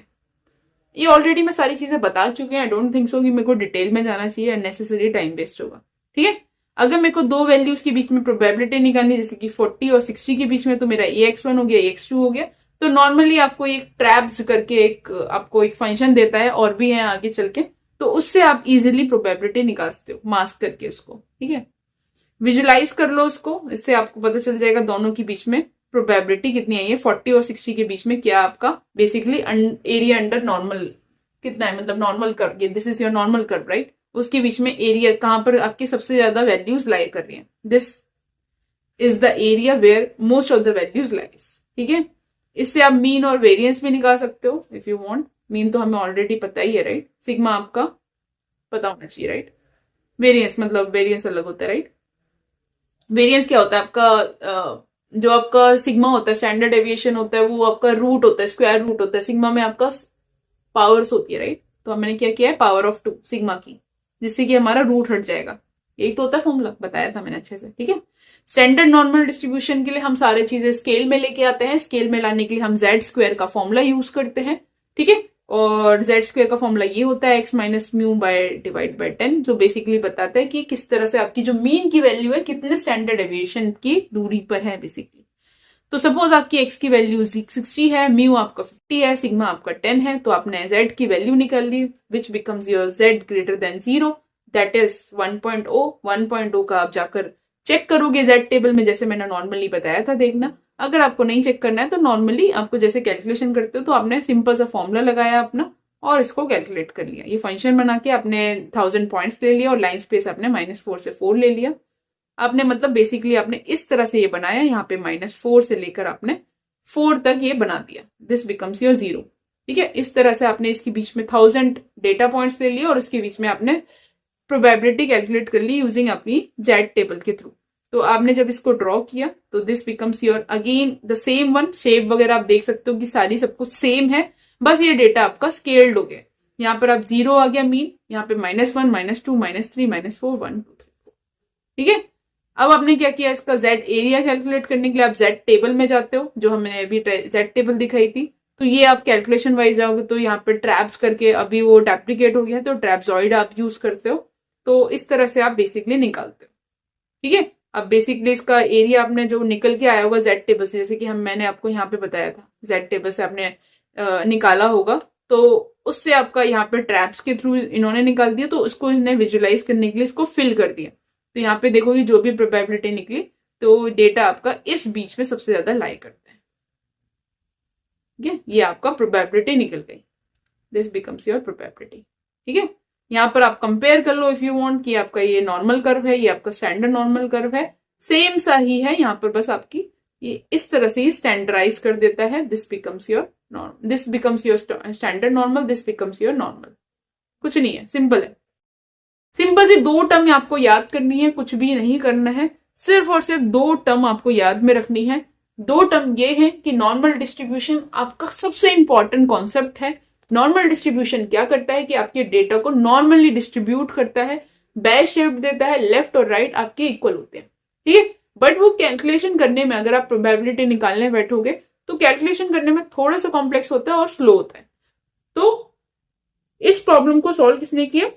ये ऑलरेडी मैं सारी चीजें बता चुके हैं, आई डोंट थिंक सो कि मेरे को डिटेल में जाना चाहिए, अननेसेसरी टाइम वेस्ट होगा, ठीक है। अगर मेरे को 2 वैल्यूज के बीच में प्रोबेबिलिटी निकालनी, जैसे कि 40 और 60 के बीच में, तो मेरा AX1 हो गया, AX2 हो गया। तो नॉर्मली आपको एक ट्रैप्स करके आपको एक फंक्शन देता है, और भी है आगे चल के, तो उससे आप इजिली प्रोबेबिलिटी निकाल सकते हो मास्क करके उसको, ठीक है। विजुलाइज कर लो उसको, इससे आपको पता चल जाएगा दोनों के बीच में प्रोबेबिलिटी कितनी है। ये 40 और 60 के बीच में क्या आपका बेसिकली एरिया अंडर नॉर्मल कितना है, मतलब normal curve, this is your normal curve, right. उसके बीच में एरिया कहां पर आपकी सबसे ज्यादा वैल्यूज लाई कर रही है, this is the area where most of the values lies, ठीक है। इससे आप मीन और वेरिएंस भी निकाल सकते हो इफ यू वांट। मीन तो हमें ऑलरेडी पता ही है, राइट। सिग्मा आपका पता होना चाहिए, राइट। वेरिएंस मतलब वेरिएंस अलग होता है, राइट। वेरिएंस क्या होता है आपका, जो आपका सिग्मा होता है स्टैंडर्ड डेविएशन होता है, वो आपका रूट होता है, स्क्वायर रूट होता है। सिग्मा में आपका पावर्स होती है, राइट। तो मैंने क्या किया है, पावर ऑफ 2 सिग्मा की, जिससे कि हमारा रूट हट जाएगा। यही तो होता है फॉर्मूला, बताया था मैंने अच्छे से, ठीक है। स्टैंडर्ड नॉर्मल डिस्ट्रीब्यूशन के लिए हम सारे चीजें स्केल में लेके आते हैं। स्केल में लाने के लिए हम Z स्क्वायर का फॉर्मूला यूज करते हैं, ठीक है। और Z स्क्वायर का फॉर्मूला ये होता है x minus mu by divide by 10, जो बेसिकली बताता है कि किस तरह से आपकी जो मीन की वैल्यू है कितने स्टैंडर्ड डेविएशन की दूरी पर है बेसिकली। तो सपोज आपकी x की वैल्यू 60 है, म्यू आपका 50 है, सिग्मा आपका 10 है, तो आपने z की वैल्यू निकाल ली, which becomes your z greater than 0, that is 1.0। 1.0 का आप जाकर चेक करोगे z टेबल में, जैसे मैंने नॉर्मली बताया था, देखना। अगर आपको नहीं चेक करना है तो नॉर्मली आपको जैसे कैलकुलेशन करते हो, तो आपने सिंपल सा फॉर्मूला लगाया अपना और इसको कैलकुलेट कर लिया। ये फंक्शन बना के आपने 1000 पॉइंट्स ले लिया और लाइन स्पेस आपने -4 से 4 ले लिया। आपने मतलब बेसिकली आपने इस तरह से ये बनाया, यहाँ पे -4 से लेकर आपने 4 तक ये बना दिया, दिस बिकम्स योर 0, ठीक है। इस तरह से आपने इसके बीच में 1000 डेटा पॉइंट्स ले लिए और इसके बीच में आपने प्रोबेबिलिटी कैलकुलेट कर ली यूजिंग अपनी Z टेबल के थ्रू। तो आपने जब इसको ड्रॉ किया तो this becomes your again the same one. Shape वगैरह आप देख सकते हो कि सारी सब कुछ सेम है, बस ये डेटा आपका स्केल्ड हो गया। यहाँ पर आप 0 आ गया मीन, यहाँ पे -1 -2 -3 -4 1 2 3 4, ठीक है। अब आपने क्या किया, इसका Z एरिया कैलकुलेट करने के लिए आप Z टेबल में जाते हो, जो हमने अभी Z टेबल दिखाई थी। तो ये आप कैलकुलेशन वाइज जाओगे तो यहाँ पे ट्रैप्स करके, अभी वो डेप्लीकेट हो गया है तो ट्रैपजॉइड आप यूज करते हो। तो इस तरह से आप बेसिकली निकालते हो, ठीक है। अब बेसिकली इसका एरिया आपने जो निकल के आया होगा Z टेबल से, जैसे कि मैंने आपको यहाँ पे बताया था, Z टेबल से आपने निकाला होगा, तो उससे आपका यहाँ पे ट्रैप्स के थ्रू इन्होंने निकाल दिया, तो उसको इन्हें विजुलाइज करने के लिए इसको फिल कर दिया। तो यहाँ पे देखोगे जो भी प्रोबेबिलिटी निकली तो डेटा आपका इस बीच में सबसे ज्यादा लाई करता है, ठीक है। ये आपका प्रोबेबिलिटी निकल गई, दिस बिकम्स योर प्रोबेबिलिटी, ठीक है। यहाँ पर आप कंपेयर कर लो इफ यू वांट कि आपका ये नॉर्मल कर्व है, ये आपका स्टैंडर्ड नॉर्मल कर्व है, सेम सा ही है। यहाँ पर बस आपकी ये इस तरह से ही स्टैंडर्डाइज कर देता है, this becomes your standard normal, this becomes your normal. कुछ नहीं है, सिंपल है। सिंपल सी 2 टर्म आपको याद करनी है, कुछ भी नहीं करना है, सिर्फ और सिर्फ 2 टर्म आपको याद में रखनी है। 2 टर्म ये है कि नॉर्मल डिस्ट्रीब्यूशन आपका सबसे इंपॉर्टेंट कॉन्सेप्ट है। नॉर्मल डिस्ट्रीब्यूशन क्या करता है कि आपके डेटा को नॉर्मली डिस्ट्रीब्यूट करता है, बेल शेप्ड देता है, लेफ्ट और राइट आपके इक्वल होते हैं, ठीक है। बट वो कैलकुलेशन करने में, अगर आप प्रोबेबिलिटी निकालने बैठोगे तो कैलकुलेशन करने में थोड़ा सा कॉम्प्लेक्स होता है और स्लो होता है। तो इस प्रॉब्लम को सॉल्व किसने किया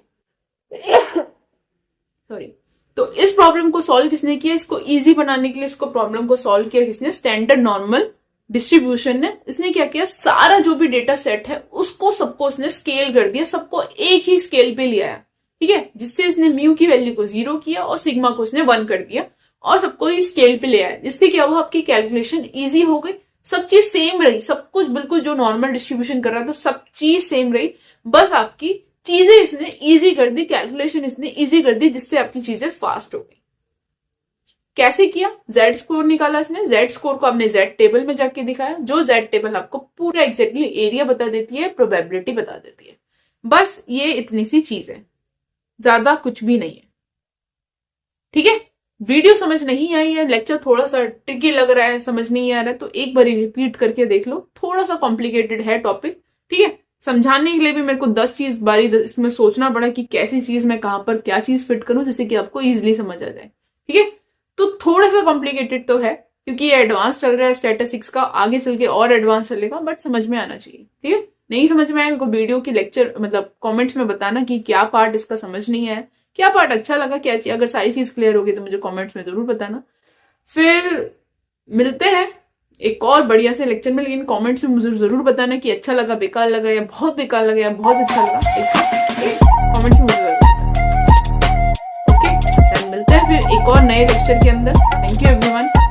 तो इस प्रॉब्लम को सॉल्व किसने किया, इसको इजी बनाने के लिए इसको प्रॉब्लम को सॉल्व किया किसने, स्टैंडर्ड नॉर्मल डिस्ट्रीब्यूशन ने इसने क्या किया, सारा जो भी डेटा सेट है उसको सबको उसने स्केल कर दिया, सबको एक ही स्केल पे ले आया, ठीक है, जिससे इसने म्यू की वैल्यू को 0 किया और सिग्मा को इसने 1 कर दिया और सबको इस स्केल पे ले आया, जिससे क्या हुआ, आपकी कैलकुलेशन इजी हो गई, सब चीज सेम रही, सब कुछ बिल्कुल जो नॉर्मल डिस्ट्रीब्यूशन कर रहा था सब चीज सेम रही, बस आपकी चीजें इसने इजी कर दी, कैलकुलेशन इसने इजी कर दी, जिससे आपकी चीजें फास्ट हो गई। कैसे किया, जेड स्कोर निकाला इसने, जेड स्कोर को आपने जेड टेबल में जाके दिखाया, जो जेड टेबल आपको पूरा एग्जैक्टली एरिया बता देती है, प्रोबेबिलिटी बता देती है, बस ये इतनी सी चीज है, ज्यादा कुछ भी नहीं है, ठीक है। वीडियो समझ नहीं आई है, लेक्चर थोड़ा सा ट्रिकी लग रहा है, समझ नहीं आ रहा है, तो एक बार रिपीट करके देख लो, थोड़ा सा कॉम्प्लिकेटेड है टॉपिक, ठीक है। समझाने के लिए भी मेरे को 10 चीज बारी इसमें सोचना पड़ा कि कैसी चीज मैं कहां पर क्या चीज फिट करूं जिससे कि आपको इजिली समझ आ जाए, ठीक है। तो थोड़ा सा कॉम्प्लिकेटेड तो है क्योंकि ये एडवांस चल रहा है स्टैटिस्टिक्स का, आगे चल के और एडवांस चलेगा, बट समझ में आना चाहिए, ठीक है। नहीं समझ में आया मेरे को वीडियो की लेक्चर मतलब कमेंट्स में बताना कि क्या पार्ट इसका समझ नहीं आया, क्या पार्ट अच्छा लगा, क्या चाहिए, अगर सारी चीज क्लियर होगी तो मुझे कमेंट्स में जरूर बताना। फिर मिलते हैं एक और बढ़िया से लेक्चर में, लेकिन कमेंट्स में मुझे जरूर बताना कि अच्छा लगा, बेकार लगा, या बहुत बेकार लगा, या बहुत अच्छा लगा, कमेंट्स में मुझे जरूर। ओके, मिलते हैं फिर एक और नए लेक्चर के अंदर। Thank you everyone.